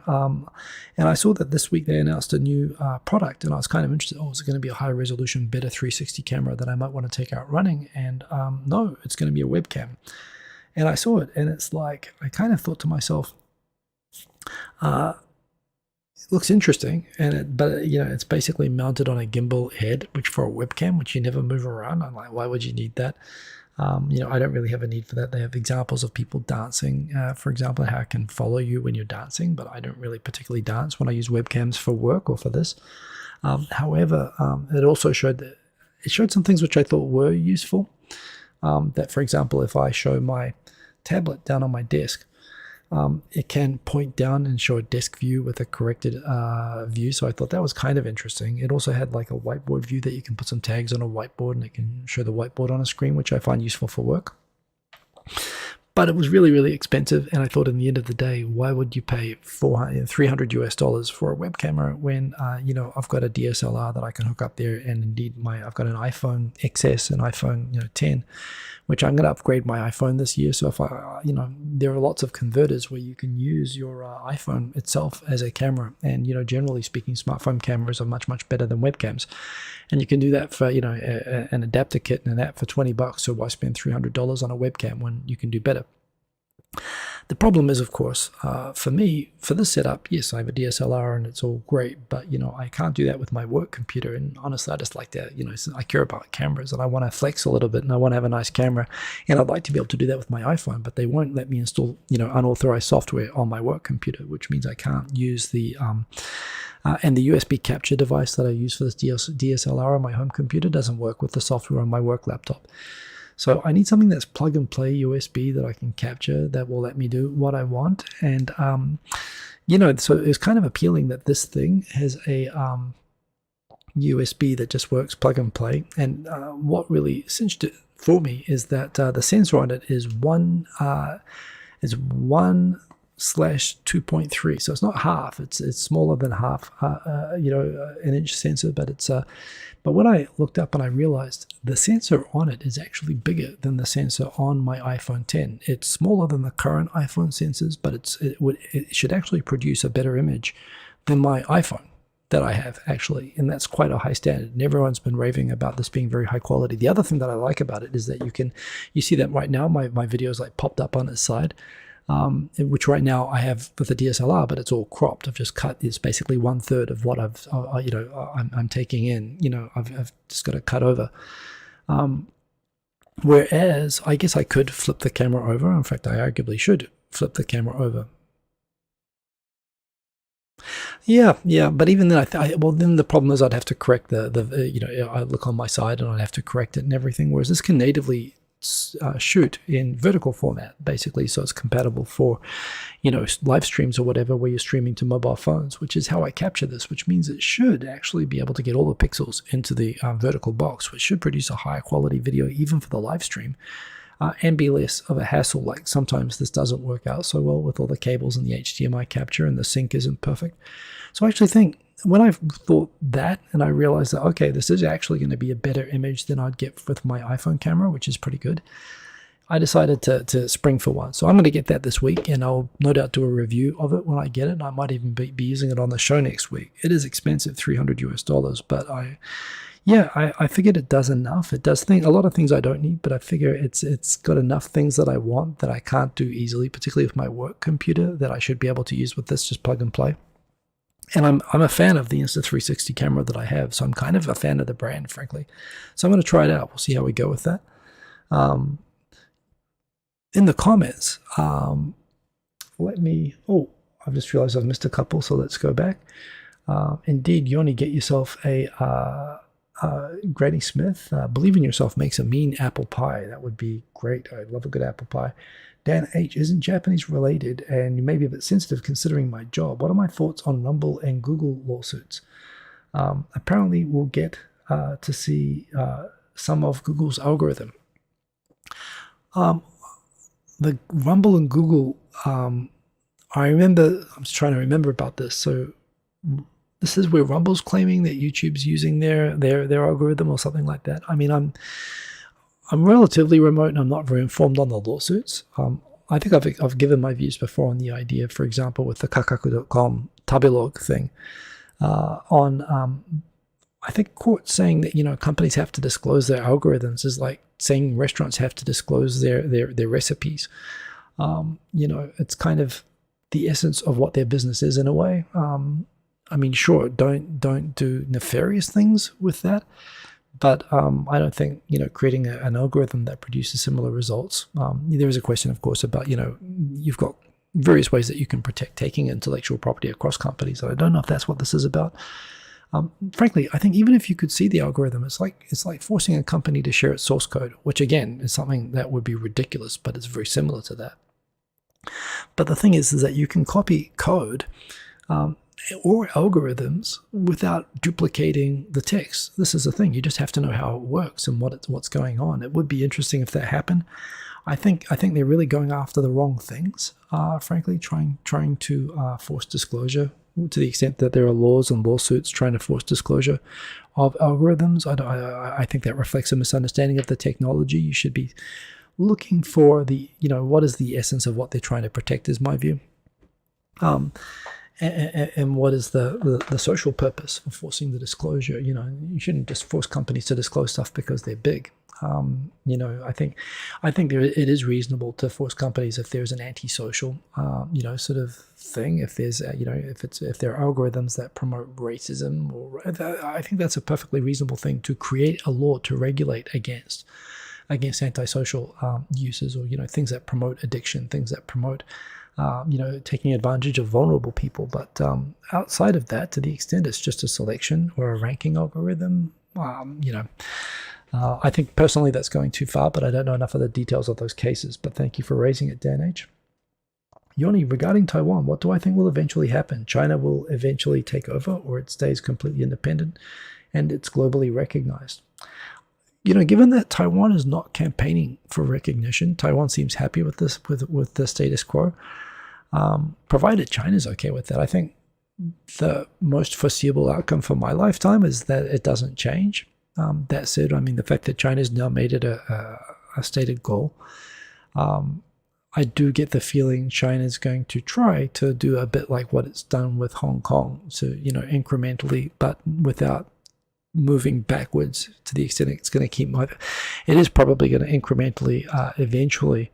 And I saw that this week they announced a new product, and I was kind of interested. Oh, is it going to be a high resolution, better 360 camera that I might want to take out running? And no, it's going to be a webcam. And I saw it, and it's like, I kind of thought to myself, it looks interesting, but it's basically mounted on a gimbal head, which for a webcam, which you never move around. I'm like, why would you need that? I don't really have a need for that. They have examples of people dancing, for example, how it can follow you when you're dancing, but I don't really particularly dance when I use webcams for work or for this. However, it also showed some things which I thought were useful. That, for example, if I show my tablet down on my desk, it can point down and show a desk view with a corrected view. So I thought that was kind of interesting. It also had like a whiteboard view that you can put some tags on a whiteboard and it can show the whiteboard on a screen, which I find useful for work. But it was really, really expensive. And I thought, in the end of the day, why would you pay $300 US for a web camera when, I've got a DSLR that I can hook up there. And indeed, I've got an iPhone XS, an iPhone 10, which I'm going to upgrade my iPhone this year. So if there are lots of converters where you can use your iPhone itself as a camera. And, generally speaking, smartphone cameras are much, much better than webcams. And you can do that for, an adapter kit and an app for $20. So why spend $300 on a webcam when you can do better? The problem is, of course, for me, for this setup, yes, I have a DSLR and it's all great, but, I can't do that with my work computer. And honestly, I just like to, I care about cameras and I want to flex a little bit and I want to have a nice camera. And I'd like to be able to do that with my iPhone, but they won't let me install, unauthorized software on my work computer, which means I can't use the, and the USB capture device that I use for this DSLR on my home computer doesn't work with the software on my work laptop. So I need something that's plug and play USB that I can capture that will let me do what I want. And, so it's kind of appealing that this thing has a USB that just works plug and play. And what really cinched it for me is that the sensor on it is 1/2.3, so it's not half. It's smaller than half. An inch sensor, but it's But when I looked up and I realized the sensor on it is actually bigger than the sensor on my iPhone 10. It's smaller than the current iPhone sensors, but it should actually produce a better image than my iPhone that I have, actually. And that's quite a high standard. And everyone's been raving about this being very high quality. The other thing that I like about it is that you see that right now my video is like popped up on its side. Which right now I have with the DSLR, but it's all cropped. I've just cut. It's basically 1/3 of what I'm taking in. I've just got to cut over. Whereas I guess I could flip the camera over. In fact, I arguably should flip the camera over. Yeah. But even then, then the problem is I'd have to correct I look on my side and I'd have to correct it and everything. Whereas this can natively shoot in vertical format, basically, so it's compatible for live streams or whatever where you're streaming to mobile phones, which is how I capture this, which means it should actually be able to get all the pixels into the vertical box, which should produce a higher quality video even for the live stream, and be less of a hassle. Like sometimes this doesn't work out so well with all the cables and the HDMI capture and the sync isn't perfect. So I actually think when I thought that and I realized that, okay, this is actually going to be a better image than I'd get with my iPhone camera, which is pretty good, I decided to spring for one. So I'm going to get that this week, and I'll no doubt do a review of it when I get it. I might even be using it on the show next week. It is expensive, $300 but I figured it does enough. It does a lot of things I don't need, but I figure it's got enough things that I want that I can't do easily, particularly with my work computer, that I should be able to use with this, just plug and play. And I'm a fan of the Insta360 camera that I have, so I'm kind of a fan of the brand, frankly. So I'm going to try it out. We'll see how we go with that. In the comments, I've just realized I've missed a couple, so let's go back. Indeed, you only get yourself a Granny Smith. Believe in yourself makes a mean apple pie. That would be great. I love a good apple pie. Dan H. isn't Japanese related, and you may be a bit sensitive considering my job. What are my thoughts on Rumble and Google lawsuits? Apparently, we'll get to see some of Google's algorithm. The Rumble and Google, I'm trying to remember about this. So this is where Rumble's claiming that YouTube's using their algorithm or something like that. I mean, I'm relatively remote and I'm not very informed on the lawsuits. I think I've given my views before on the idea, for example, with the kakaku.com Tabelog thing, I think court saying that companies have to disclose their algorithms is like saying restaurants have to disclose their recipes. It's kind of the essence of what their business is in a way. I mean, sure, don't do nefarious things with that, but I don't think creating an algorithm that produces similar results. There is a question, of course, about you've got various ways that you can protect taking intellectual property across companies. I don't know if that's what this is about. Frankly, I think even if you could see the algorithm, it's like forcing a company to share its source code, which again is something that would be ridiculous, but it's very similar to that. But the thing is that you can copy code or algorithms without duplicating the text. This is the thing. You just have to know how it works and what's going on. It would be interesting if that happened. I think they're really going after the wrong things. Frankly, trying to force disclosure to the extent that there are laws and lawsuits trying to force disclosure of algorithms. I think that reflects a misunderstanding of the technology. You should be looking for what is the essence of what they're trying to protect, is my view. And what is the social purpose of forcing the disclosure? You shouldn't just force companies to disclose stuff because they're big. I think it is reasonable to force companies if there's an antisocial, sort of thing. If there's, if there are algorithms that promote racism, I think that's a perfectly reasonable thing to create a law to regulate against antisocial uses, or things that promote addiction, things that promote taking advantage of vulnerable people. But outside of that, to the extent it's just a selection or a ranking algorithm, I think personally that's going too far, but I don't know enough of the details of those cases. But thank you for raising it, Dan H. Yoni, regarding Taiwan, what do I think will eventually happen? China will eventually take over, or it stays completely independent and it's globally recognized? Given that Taiwan is not campaigning for recognition, Taiwan seems happy with this, with the status quo. Provided China's okay with that, I think the most foreseeable outcome for my lifetime is that it doesn't change. That said, I mean, the fact that China's now made it a stated goal, I do get the feeling China's going to try to do a bit like what it's done with Hong Kong, so incrementally, but without moving backwards to the extent it's going to keep it is probably going to incrementally eventually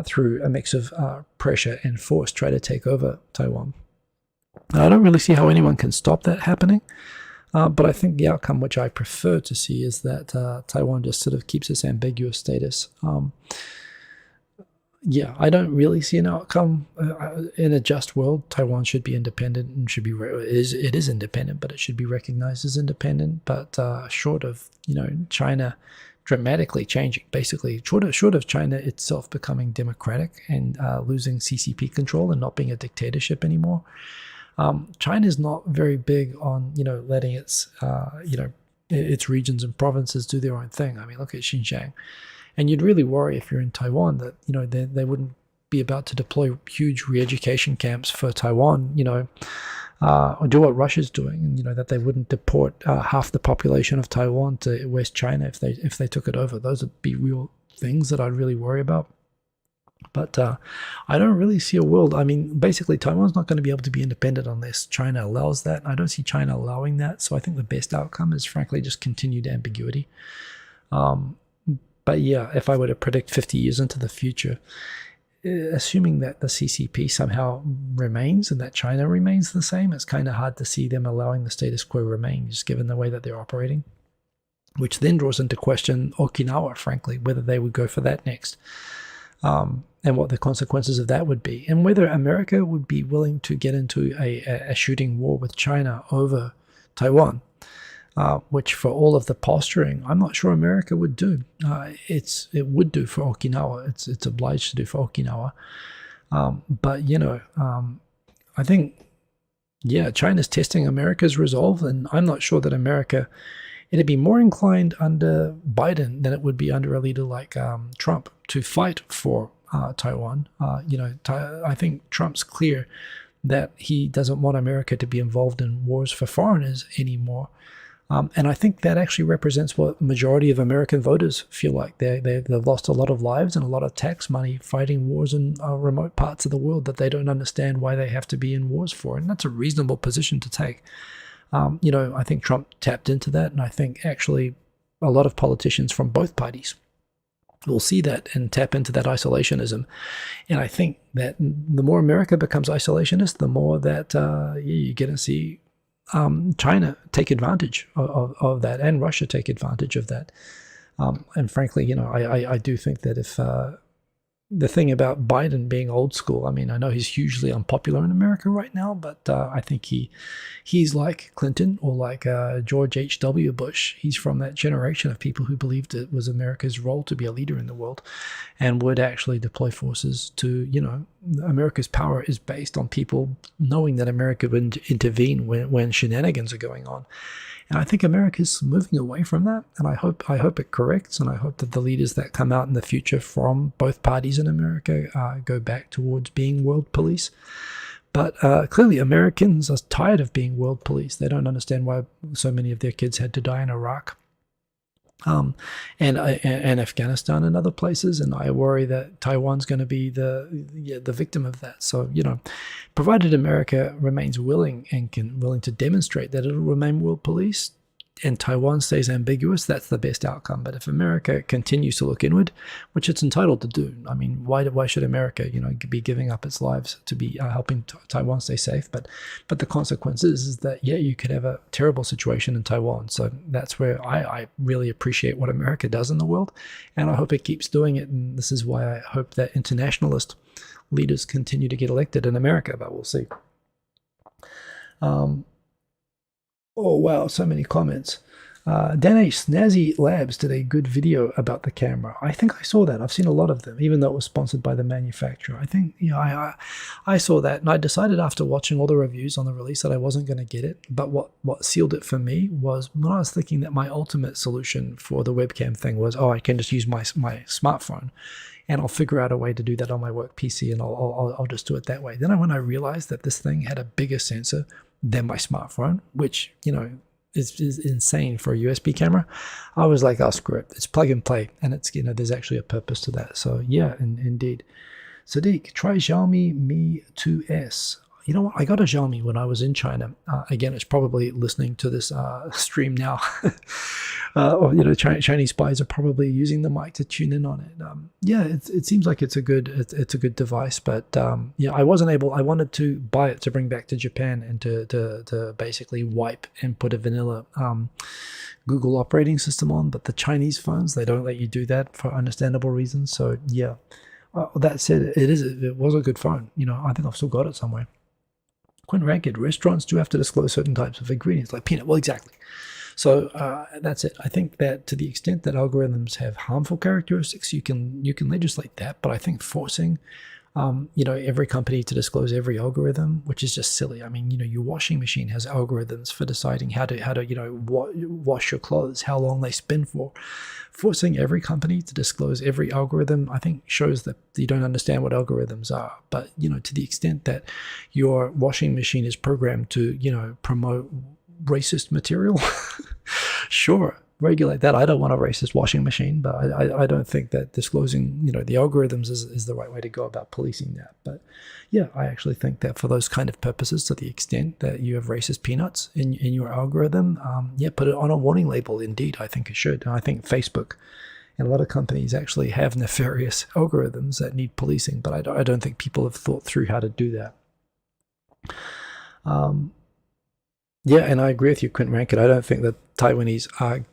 through a mix of pressure and force try to take over Taiwan. I don't really see how anyone can stop that happening, but I think the outcome which I prefer to see is that Taiwan just sort of keeps its ambiguous status. I don't really see an outcome in a just world. Taiwan should be independent and should be it is independent, but it should be recognized as independent. But short of China dramatically changing, basically short of China itself becoming democratic and losing CCP control and not being a dictatorship anymore, China is not very big on letting its regions and provinces do their own thing. I mean, look at Xinjiang. And you'd really worry if you're in Taiwan that they wouldn't be about to deploy huge re-education camps for Taiwan, or do what Russia's doing, and that they wouldn't deport half the population of Taiwan to West China if they took it over. Those would be real things that I'd really worry about. But I don't really see a world. I mean, basically, Taiwan's not going to be able to be independent unless China allows that. I don't see China allowing that. So I think the best outcome is, frankly, just continued ambiguity. But yeah, if I were to predict 50 years into the future, assuming that the CCP somehow remains and that China remains the same, it's kind of hard to see them allowing the status quo remain, just given the way that they're operating, which then draws into question Okinawa, frankly, whether they would go for that next, and what the consequences of that would be, and whether America would be willing to get into a shooting war with China over Taiwan. Which for all of the posturing, I'm not sure America would do. It would do for Okinawa. It's obliged to do for Okinawa. But I think, China's testing America's resolve, and I'm not sure that America, it'd be more inclined under Biden than it would be under a leader like Trump to fight for Taiwan. I think Trump's clear that he doesn't want America to be involved in wars for foreigners anymore. And I think that actually represents what the majority of American voters feel like. They've lost a lot of lives and a lot of tax money fighting wars in remote parts of the world that they don't understand why they have to be in wars for. And that's a reasonable position to take. I think Trump tapped into that, and I think actually a lot of politicians from both parties will see that and tap into that isolationism. And I think that the more America becomes isolationist, the more that you're going to see China take advantage of that, and Russia take advantage of that. And frankly, I do think that if the thing about Biden being old school, I mean, I know he's hugely unpopular in America right now, but I think he's like Clinton or like George H.W. Bush. He's from that generation of people who believed it was America's role to be a leader in the world and would actually deploy forces to, America's power is based on people knowing that America would intervene when shenanigans are going on. And I think America's moving away from that, and I hope it corrects, and I hope that the leaders that come out in the future from both parties in America go back towards being world police. But clearly Americans are tired of being world police. They don't understand why so many of their kids had to die in Iraq and Afghanistan and other places, and I worry that Taiwan's going to be the victim of that. So provided America remains willing to demonstrate that it'll remain world police, and Taiwan stays ambiguous, that's the best outcome. But if America continues to look inward, which it's entitled to do, I mean, why should America, be giving up its lives to be helping Taiwan stay safe? But the consequence is that, you could have a terrible situation in Taiwan. So that's where I really appreciate what America does in the world, and I hope it keeps doing it. And this is why I hope that internationalist leaders continue to get elected in America, but we'll see. Oh, wow, so many comments. Dan H. Snazzy Labs did a good video about the camera. I think I saw that. I've seen a lot of them, even though it was sponsored by the manufacturer. I think, I saw that, and I decided after watching all the reviews on the release that I wasn't going to get it. But what sealed it for me was when I was thinking that my ultimate solution for the webcam thing was, I can just use my smartphone, and I'll figure out a way to do that on my work PC, and I'll just do it that way. Then when I realized that this thing had a bigger sensor than my smartphone, which, is insane for a USB camera, I was like, screw it. It's plug and play, and it's, there's actually a purpose to that. So indeed. Sadiq, try Xiaomi Mi 2S. You know what? I got a Xiaomi when I was in China. Again, it's probably listening to this stream now. Or Chinese spies are probably using the mic to tune in on it. It seems like it's a good device, but I wasn't able. I wanted to buy it to bring back to Japan and to basically wipe and put a vanilla Google operating system on. But the Chinese phones, they don't let you do that for understandable reasons. So that said, it was a good phone. I think I've still got it somewhere. Quinn Ranked, restaurants do have to disclose certain types of ingredients like peanut. Well, exactly. So that's it. I think that to the extent that algorithms have harmful characteristics, you can legislate that. But I think forcing, every company to disclose every algorithm, which is just silly. I mean, your washing machine has algorithms for deciding how to wash your clothes, how long they spin for. Forcing every company to disclose every algorithm, I think, shows that you don't understand what algorithms are. But to the extent that your washing machine is programmed to promote racist material, sure, regulate that. I don't want a racist washing machine, but I don't think that disclosing the algorithms is the right way to go about policing that. But I actually think that for those kind of purposes, to the extent that you have racist peanuts in your algorithm, put it on a warning label. Indeed, I think it should. And I think Facebook and a lot of companies actually have nefarious algorithms that need policing, but I don't think people have thought through how to do that. And I agree with you, Quentin Rankin. I don't think that Taiwanese are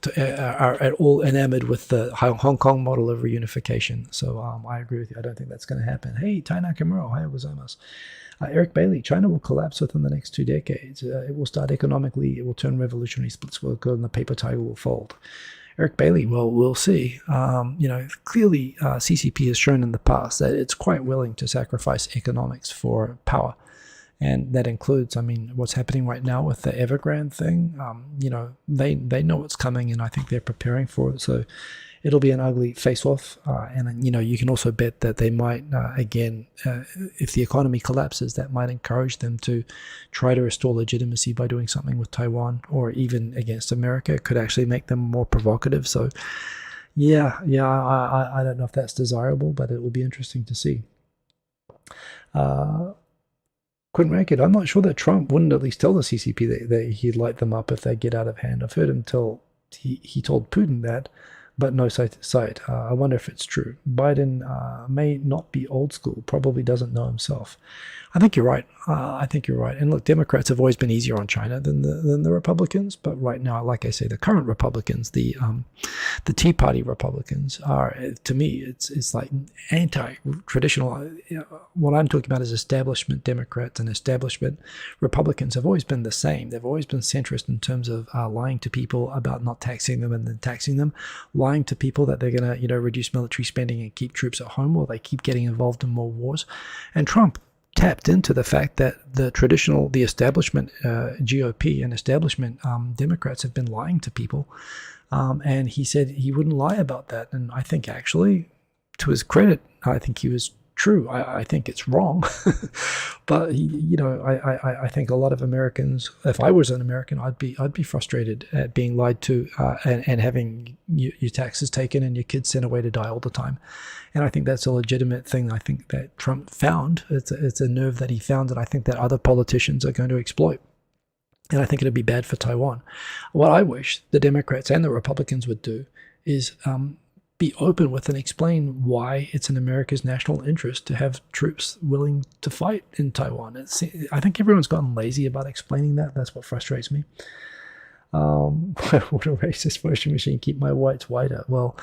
at all enamored with the Hong Kong model of reunification. So I agree with you. I don't think that's going to happen. Hey, Tai Nakamura, ohayou gozaimasu. Eric Bailey, China will collapse within the next 2 decades. It will start economically. It will turn revolutionary. Splits will occur, and the paper tiger will fold. Eric Bailey, well, we'll see. Clearly CCP has shown in the past that it's quite willing to sacrifice economics for power. And that includes, I mean, what's happening right now with the Evergrande thing. They know what's coming, and I think they're preparing for it. So it'll be an ugly face-off. And you can also bet that they might, if the economy collapses, that might encourage them to try to restore legitimacy by doing something with Taiwan, or even against America. It could actually make them more provocative. So I don't know if that's desirable, but it will be interesting to see. Quentin Rankid, I'm not sure that Trump wouldn't at least tell the CCP that he'd light them up if they get out of hand. I've heard him tell, he told Putin that, but no sight. I wonder if it's true. Biden may not be old school, probably doesn't know himself. I think you're right. And look, Democrats have always been easier on China than the Republicans, but right now, like I say, the current Republicans, the Tea Party Republicans, are, to me, it's like anti-traditional. What I'm talking about is establishment Democrats and establishment Republicans have always been the same. They've always been centrist in terms of lying to people about not taxing them and then taxing them, lying to people that they're going to reduce military spending and keep troops at home, while they keep getting involved in more wars. And Trump tapped into the fact that the establishment GOP and establishment Democrats have been lying to people, and he said he wouldn't lie about that. And I think, actually, to his credit, I think he was true. I think it's wrong, but I think a lot of Americans, if I was an American, I'd be frustrated at being lied to and having your taxes taken and your kids sent away to die all the time. And I think that's a legitimate thing. I think that Trump found. It's a nerve that he found, and I think that other politicians are going to exploit. And I think it'd be bad for Taiwan. What I wish the Democrats and the Republicans would do is be open with and explain why it's in America's national interest to have troops willing to fight in Taiwan. I think everyone's gotten lazy about explaining that. That's what frustrates me. Would a racist washing machine keep my whites whiter? Well,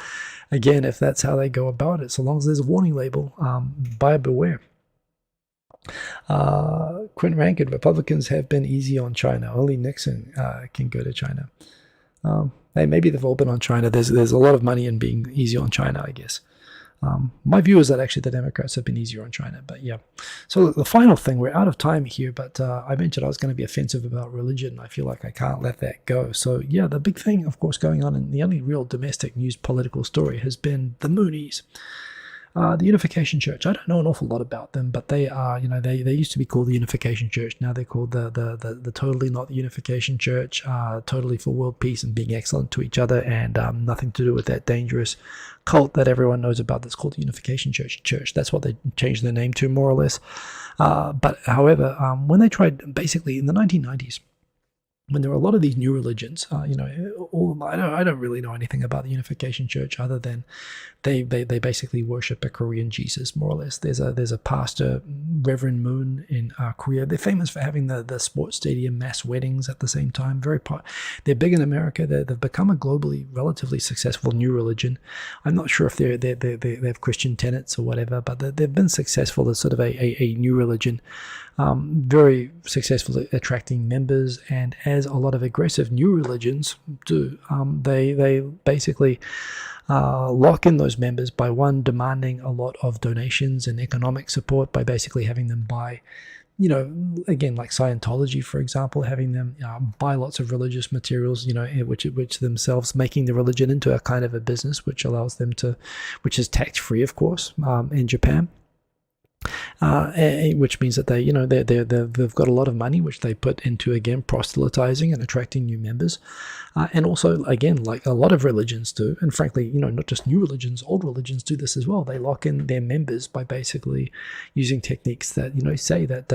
again, if that's how they go about it, so long as there's a warning label, buyer beware. Quentin Rankid, Republicans have been easy on China. Only Nixon can go to China. Hey, maybe they've all been on China. There's a lot of money in being easy on China, I guess. My view is that actually the Democrats have been easier on China, but yeah. So the final thing, we're out of time here, but I mentioned I was going to be offensive about religion. I feel like I can't let that go. So yeah, the big thing, of course, going on, and the only real domestic news political story has been the Moonies. The Unification Church. I don't know an awful lot about them, but they are, they used to be called the Unification Church. Now they're called the Totally Not the Unification Church, totally for world peace and being excellent to each other, and nothing to do with that dangerous cult that everyone knows about that's called the Unification Church. That's what they changed their name to, more or less. But however, when they tried, basically in the 1990s, when there were a lot of these new religions, I don't really know anything about the Unification Church other than they basically worship a Korean Jesus, more or less. There's a pastor, Reverend Moon, in Korea. They're famous for having the sports stadium mass weddings at the same time. They're big in America. They've become a globally relatively successful new religion. I'm not sure if they have Christian tenets or whatever, but they've been successful as sort of a new religion. Very successful at attracting members, and as a lot of aggressive new religions do, they basically lock in those members by, one, demanding a lot of donations and economic support, by basically having them buy, again, like Scientology, for example, having them buy lots of religious materials, which themselves making the religion into a kind of a business, which allows them to, which is tax-free, of course, in Japan. Which means that they've got a lot of money which they put into, again, proselytizing and attracting new members, and also, again, like a lot of religions do, and frankly, not just new religions, old religions do this as well. They lock in their members by basically using techniques that say that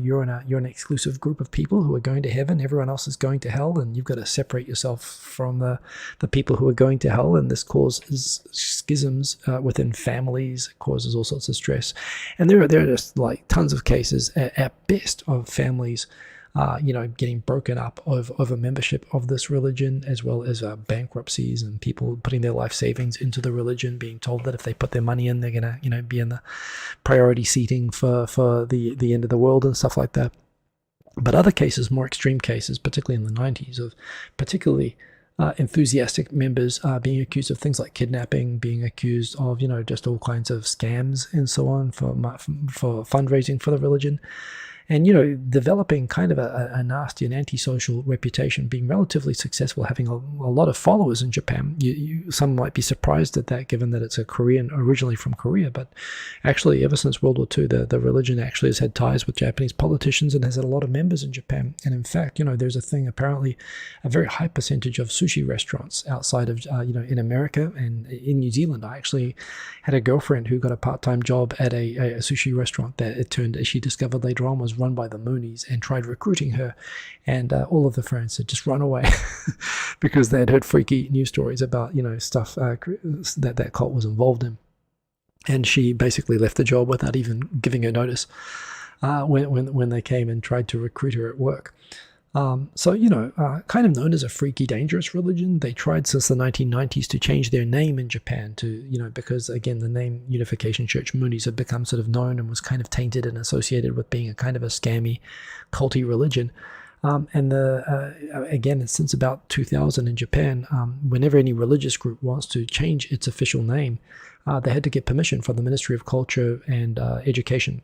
you're an exclusive group of people who are going to heaven, everyone else is going to hell, and you've got to separate yourself from the people who are going to hell, and this causes schisms within families, causes all sorts of stress. And there are just like tons of cases at best of families, getting broken up over membership of this religion, as well as bankruptcies and people putting their life savings into the religion, being told that if they put their money in, they're gonna, be in the priority seating for the end of the world and stuff like that. But other cases, more extreme cases, particularly in the 90s, of particularly enthusiastic members being accused of things like kidnapping, being accused of, just all kinds of scams and so on for fundraising for the religion. and developing kind of a nasty and antisocial reputation, being relatively successful, having a lot of followers in Japan. Some might be surprised at that, given that it's a Korean, originally from Korea, but actually ever since World War II, the religion actually has had ties with Japanese politicians and has had a lot of members in Japan. And in fact, there's a thing, apparently a very high percentage of sushi restaurants outside of in America and in New Zealand. I actually had a girlfriend who got a part-time job at a sushi restaurant that she discovered later on was run by the Moonies, and tried recruiting her, and all of the friends had just run away because they had heard freaky news stories about stuff that cult was involved in, and she basically left the job without even giving her notice when they came and tried to recruit her at work. Kind of known as a freaky, dangerous religion. They tried since the 1990s to change their name in Japan to, because again, the name Unification Church Moonies had become sort of known and was kind of tainted and associated with being a kind of a scammy, culty religion. Again, since about 2000 in Japan, whenever any religious group wants to change its official name, they had to get permission from the Ministry of Culture and Education.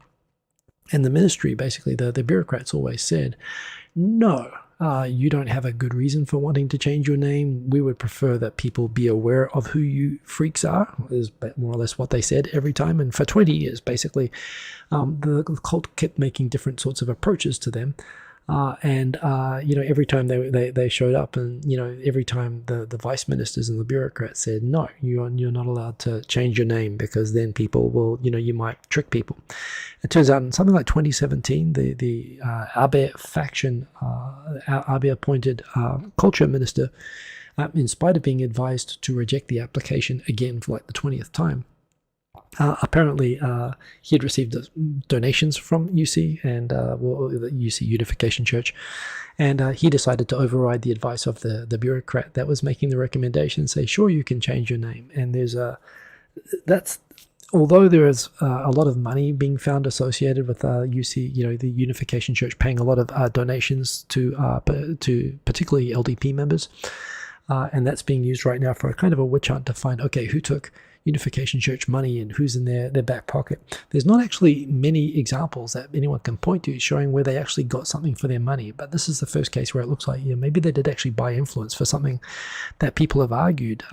And the ministry, basically, the bureaucrats always said, no, you don't have a good reason for wanting to change your name. We would prefer that people be aware of who you freaks are, is more or less what they said every time. And for 20 years, basically, the cult kept making different sorts of approaches to them. Every time they showed up, and every time the vice ministers and the bureaucrats said, no, you're not allowed to change your name, because then people will, you might trick people. It turns out in something like 2017, the Abe faction, Abe appointed culture minister, in spite of being advised to reject the application again for like the 20th time, apparently he had received donations from UC and the UC Unification Church, and he decided to override the advice of the bureaucrat that was making the recommendation, say, sure, you can change your name. And although there is a lot of money being found associated with UC, the Unification Church paying a lot of donations to particularly LDP members, and that's being used right now for a kind of a witch hunt to find, okay, who took Unification Church money and who's in their back pocket. There's not actually many examples that anyone can point to showing where they actually got something for their money, but this is the first case where it looks like, maybe they did actually buy influence for something that people have argued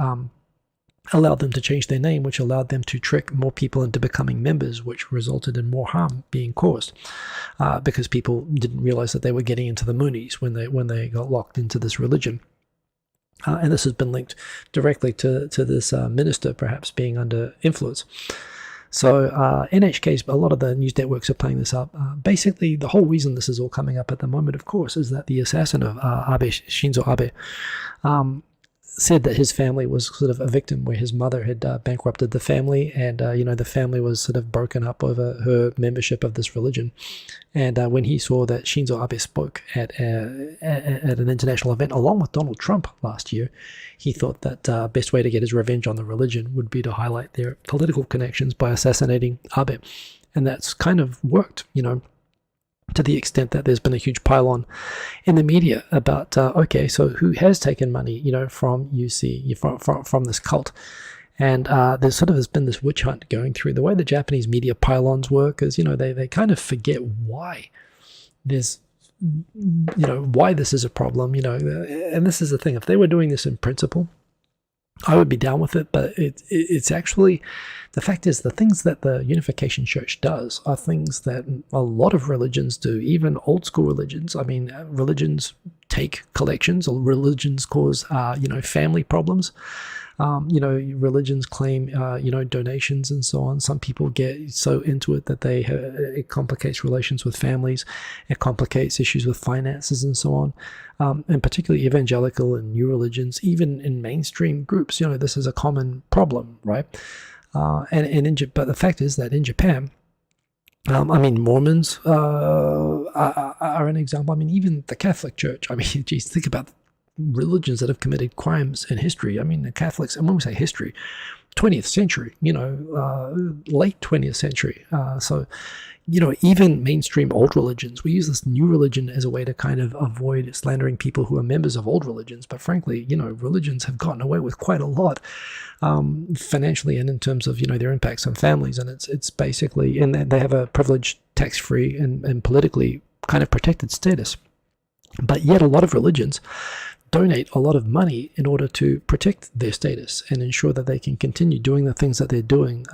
allowed them to change their name, which allowed them to trick more people into becoming members, which resulted in more harm being caused, because people didn't realize that they were getting into the Moonies when they got locked into this religion. And this has been linked directly to this minister perhaps being under influence. So NHK's, a lot of the news networks are playing this up. Basically, the whole reason this is all coming up at the moment, of course, is that the assassin of Shinzo Abe, said that his family was sort of a victim where his mother had bankrupted the family, and the family was sort of broken up over her membership of this religion. And when he saw that Shinzo Abe spoke at an international event along with Donald Trump last year, he thought that best way to get his revenge on the religion would be to highlight their political connections by assassinating Abe. And that's kind of worked, to the extent that there's been a huge pile-on in the media about, okay, so who has taken money, from UC, from this cult? And there sort of has been this witch hunt going through. The way the Japanese media pylons work is, they kind of forget why there's, why this is a problem, and this is the thing. If they were doing this in principle, I would be down with it, but it's actually, the fact is, the things that the Unification Church does are things that a lot of religions do, even old school religions. I mean, religions take collections, or religions cause, family problems. Religions claim, donations and so on. Some people get so into it that it complicates relations with families. It complicates issues with finances and so on. And particularly evangelical and new religions, even in mainstream groups, this is a common problem, right? But the fact is that in Japan, Mormons are an example. I mean, even the Catholic Church. I mean, geez, think about religions that have committed crimes in history. I mean, the Catholics, and when we say history, 20th century, late 20th century. So, even mainstream old religions, we use this new religion as a way to kind of avoid slandering people who are members of old religions. But frankly, religions have gotten away with quite a lot financially and in terms of, their impacts on families. And it's basically, and they have a privileged, tax-free and politically kind of protected status. But yet a lot of religions donate a lot of money in order to protect their status and ensure that they can continue doing the things that they're doing,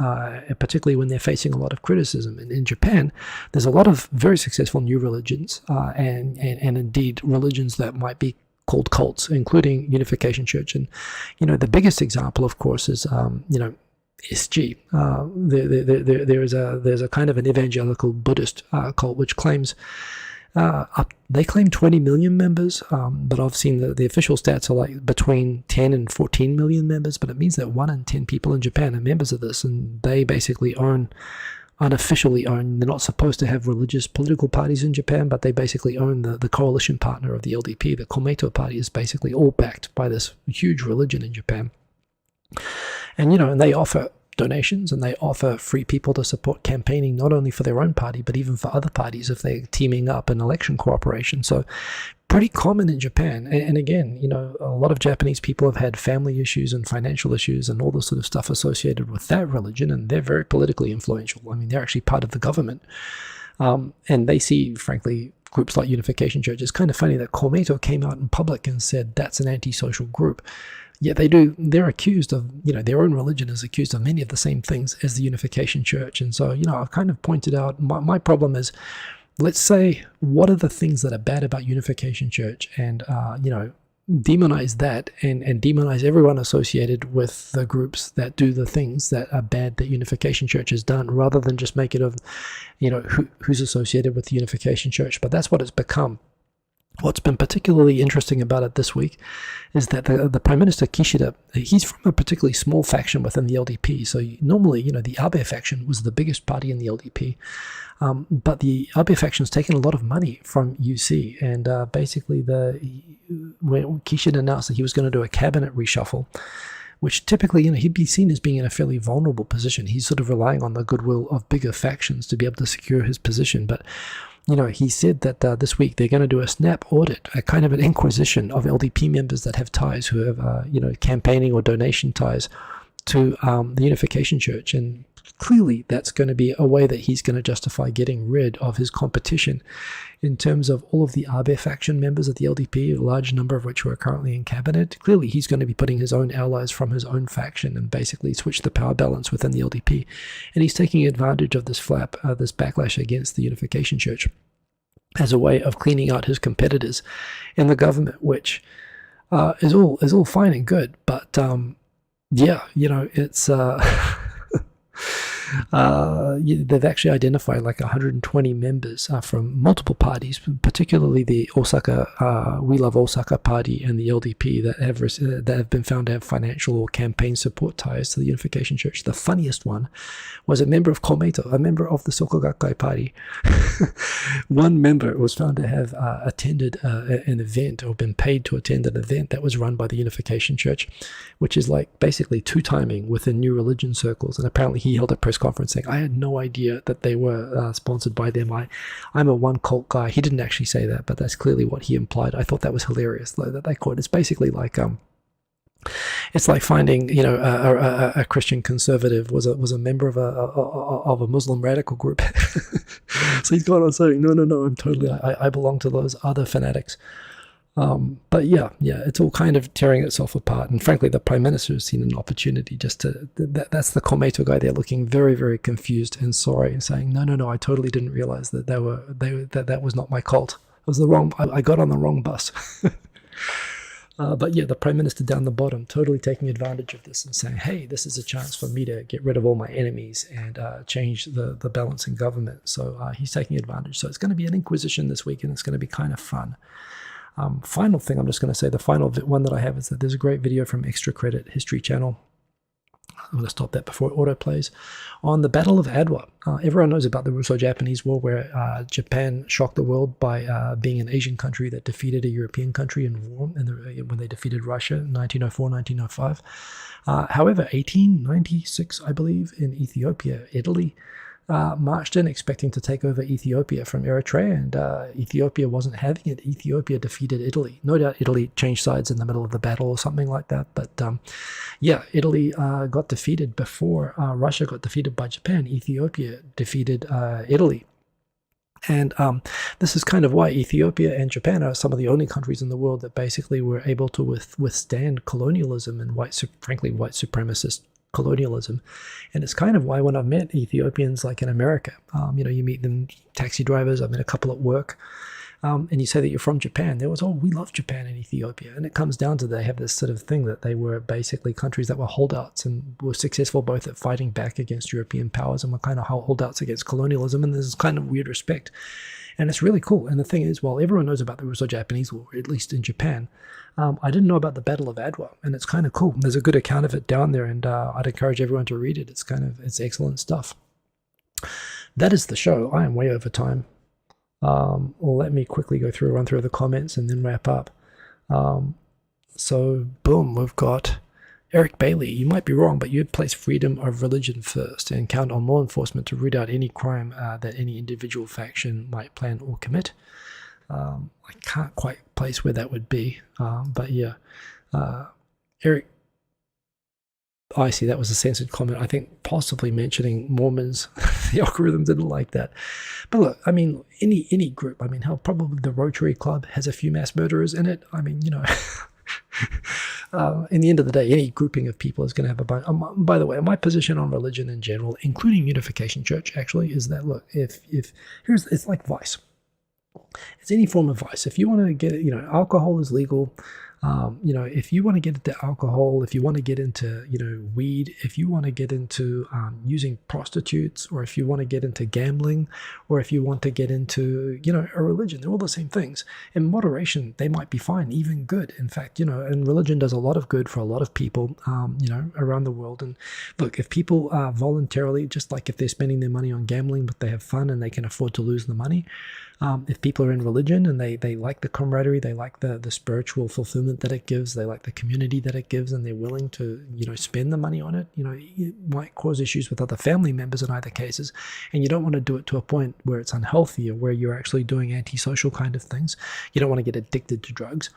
particularly when they're facing a lot of criticism. And in Japan, there's a lot of very successful new religions and indeed religions that might be called cults, including Unification Church. And, the biggest example, of course, is, SG. There's a kind of an evangelical Buddhist cult which claims they claim 20 million members, but I've seen the official stats are like between 10 and 14 million members, but it means that 1 in 10 people in Japan are members of this, and they basically unofficially own, they're not supposed to have religious political parties in Japan, but they basically own the coalition partner of the LDP. The Komeito party is basically all backed by this huge religion in Japan. And, and they offer donations, and they offer free people to support campaigning, not only for their own party, but even for other parties if they're teaming up in election cooperation. So pretty common in Japan. And again, a lot of Japanese people have had family issues and financial issues and all this sort of stuff associated with that religion, and they're very politically influential. I mean, they're actually part of the government. And they see, frankly, groups like Unification Church. It's kind of funny that Komeito came out in public and said that's an antisocial group. Yet they're accused of, their own religion is accused of many of the same things as the Unification Church. And so, I've kind of pointed out, my problem is, let's say, what are the things that are bad about Unification Church? And, demonize that and demonize everyone associated with the groups that do the things that are bad that Unification Church has done, rather than just make it of, who's associated with the Unification Church. But that's what it's become. What's been particularly interesting about it this week is that the Prime Minister Kishida, he's from a particularly small faction within the LDP. So normally, the Abe faction was the biggest party in the LDP. But the Abe faction's taken a lot of money from UC. And basically, when Kishida announced that he was going to do a cabinet reshuffle, which typically, he'd be seen as being in a fairly vulnerable position. He's sort of relying on the goodwill of bigger factions to be able to secure his position. But he said that this week they're going to do a snap audit, a kind of an inquisition of LDP members that have ties, who have, campaigning or donation ties to the Unification Church. And clearly that's going to be a way that he's going to justify getting rid of his competition in terms of all of the Abe faction members of the LDP, a large number of which are currently in cabinet. Clearly he's going to be putting his own allies from his own faction and basically switch the power balance within the LDP. And he's taking advantage of this this backlash against the Unification Church as a way of cleaning out his competitors in the government, which is all fine and good. But it's they've actually identified like 120 members from multiple parties, particularly the Osaka We Love Osaka party and the LDP, that have been found to have financial or campaign support ties to the Unification Church. The funniest one was a member of Komeito, a member of the Sokogakkai party. One member was found to have attended an event, or been paid to attend an event that was run by the Unification Church, which is like basically two-timing within new religion circles. And apparently he held a press conference saying, I had no idea that they were sponsored by them. I'm a one cult guy. He didn't actually say that, but that's clearly what he implied. I thought that was hilarious, though, that they called it. It's basically like it's like finding, a Christian conservative was a member of a Muslim radical group. So he's gone on saying, no, I belong to those other fanatics. But yeah, it's all kind of tearing itself apart. And frankly, the Prime Minister has seen an opportunity just to, that's the Komeito guy there, looking very, very confused and sorry and saying, no, I totally didn't realize that that was not my cult. It was I got on the wrong bus. But yeah, the Prime Minister down the bottom totally taking advantage of this and saying, hey, this is a chance for me to get rid of all my enemies and change the balance in government. So he's taking advantage. So it's going to be an inquisition this week, and it's going to be kind of fun. Final thing I'm just going to say, the final one that I have is that there's a great video from Extra Credit History Channel. I'm going to stop that before it auto plays. On the Battle of Adwa. Everyone knows about the Russo-Japanese War, where Japan shocked the world by being an Asian country that defeated a European country in war when they defeated Russia in 1904, 1905. However, 1896, I believe, in Ethiopia, Italy marched in expecting to take over Ethiopia from Eritrea, and Ethiopia wasn't having it. Ethiopia defeated Italy. No doubt Italy changed sides in the middle of the battle or something like that, but Italy got defeated before Russia got defeated by Japan. Ethiopia defeated Italy. And this is kind of why Ethiopia and Japan are some of the only countries in the world that basically were able to withstand colonialism and frankly, white supremacist colonialism. And it's kind of why when I've met Ethiopians like in America, you meet them, taxi drivers, I've met a couple at work, and you say that you're from Japan, there was, oh, we love Japan and Ethiopia. And it comes down to they have this sort of thing that they were basically countries that were holdouts and were successful both at fighting back against European powers and were kind of holdouts against colonialism. And there's this kind of weird respect. And it's really cool. And the thing is, while everyone knows about the Russo-Japanese War, at least in Japan, I didn't know about the Battle of Adwa. And it's kind of cool. There's a good account of it down there, and I'd encourage everyone to read it. It's excellent stuff. That is the show. I am way over time. Let me quickly run through the comments and then wrap up. So, boom, we've got Eric Bailey. You might be wrong, but you'd place freedom of religion first and count on law enforcement to root out any crime that any individual faction might plan or commit. I can't quite place where that would be, but yeah. Eric, I see, that was a censored comment. I think possibly mentioning Mormons. The algorithm didn't like that. But look, I mean, any group, I mean, hell, probably the Rotary Club has a few mass murderers in it. I mean, in the end of the day, any grouping of people is going to have a bunch. By the way, my position on religion in general, including Unification Church, actually, is that, look, it's like vice. It's any form of vice. If you want to get it, alcohol is legal. If you want to get into alcohol, if you want to get into, weed, if you want to get into using prostitutes, or if you want to get into gambling, or if you want to get into, a religion, they're all the same things. In moderation, they might be fine, even good. In fact, and religion does a lot of good for a lot of people, around the world. And look, if people voluntarily, just like if they're spending their money on gambling, but they have fun and they can afford to lose the money, if people are in religion and they like the camaraderie, they like the spiritual fulfillment that it gives, they like the community that it gives, and they're willing to, spend the money on it, it might cause issues with other family members in either cases. And you don't want to do it to a point where it's unhealthy or where you're actually doing antisocial kind of things. You don't want to get addicted to drugs.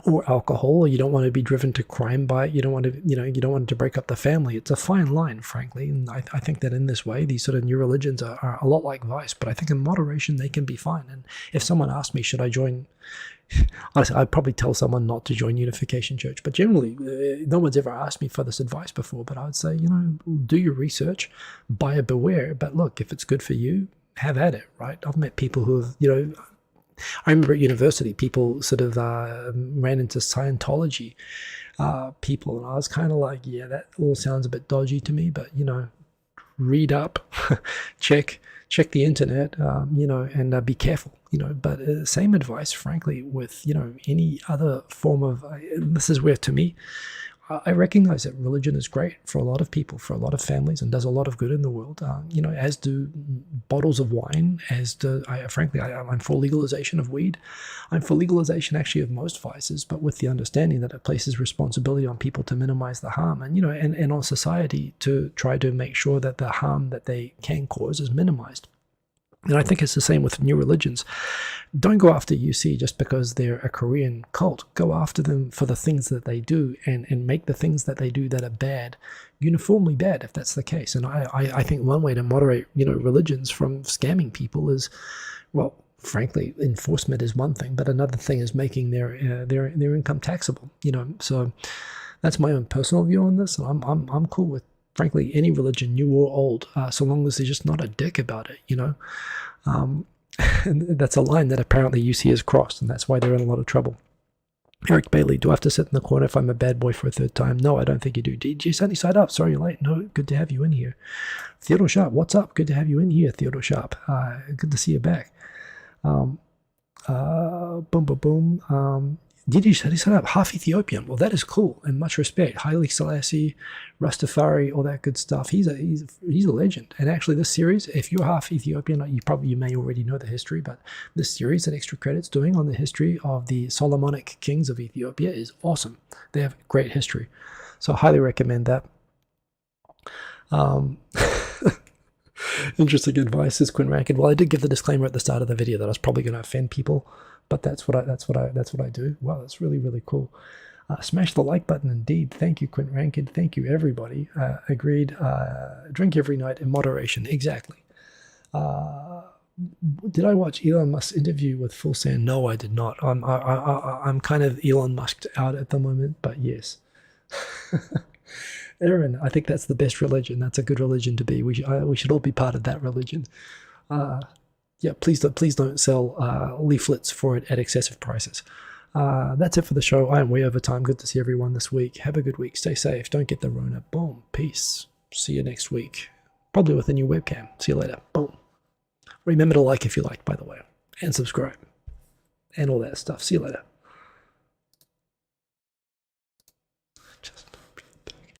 Or alcohol, or you don't want to be driven to crime by it. You don't want to, you don't want to break up the family. It's a fine line, frankly. And I think that in this way, these sort of new religions are a lot like vice, but I think in moderation, they can be fine. And if someone asked me, should I join, honestly, I'd probably tell someone not to join Unification Church. But generally, no one's ever asked me for this advice before, but I would say, do your research, buyer beware. But look, if it's good for you, have at it, right? I've met people who have, I remember at university, people sort of ran into Scientology people, and I was kind of like, yeah, that all sounds a bit dodgy to me, but, read up, check the internet, and be careful, but same advice, frankly, with, any other form of, this is where, to me, I recognize that religion is great for a lot of people, for a lot of families, and does a lot of good in the world, as do bottles of wine, as do, frankly, I'm for legalization of weed. I'm for legalization, actually, of most vices, but with the understanding that it places responsibility on people to minimize the harm, and, and on society to try to make sure that the harm that they can cause is minimized. And I think it's the same with new religions. Don't go after UC just because they're a Korean cult. Go after them for the things that they do, and make the things that they do that are bad uniformly bad, if that's the case. And I think one way to moderate, religions from scamming people is, well, frankly, enforcement is one thing, but another thing is making their income taxable. So that's my own personal view on this. And I'm cool with, frankly, any religion, new or old, so long as they're just not a dick about it, and that's a line that apparently UC has crossed, and that's why they're in a lot of trouble. Eric Bailey, do I have to sit in the corner if I'm a bad boy for a third time? No, I don't think you do. Did you sunny side up? Sorry you're late. No, good to have you in here. Theodore Sharp, what's up? Good to have you in here, Theodore Sharp. Good to see you back. Boom, boom, boom. Did you set up half Ethiopian? Well, that is cool, and much respect. Haile Selassie, Rastafari, all that good stuff. He's a legend. And actually, this series, if you're half Ethiopian, you may already know the history, but this series that Extra Credit's doing on the history of the Solomonic kings of Ethiopia is awesome. They have great history, so I highly recommend that. Interesting advice, says Quinn Rankid. Well, I did give the disclaimer at the start of the video that I was probably going to offend people, but that's what I do. Wow, that's really, really cool. Smash the like button, indeed. Thank you, Quinn Rankid. Thank you, everybody. Agreed. Drink every night in moderation. Exactly. Did I watch Elon Musk's interview with Full Sand? No, I did not. I'm kind of Elon Musked out at the moment, but yes. Aaron, I think that's the best religion. That's a good religion to be. We should all be part of that religion. Yeah, please don't sell leaflets for it at excessive prices. That's it for the show. I am way over time. Good to see everyone this week. Have a good week. Stay safe. Don't get the Rona. Boom. Peace. See you next week. Probably with a new webcam. See you later. Boom. Remember to like if you liked, by the way, and subscribe, and all that stuff. See you later.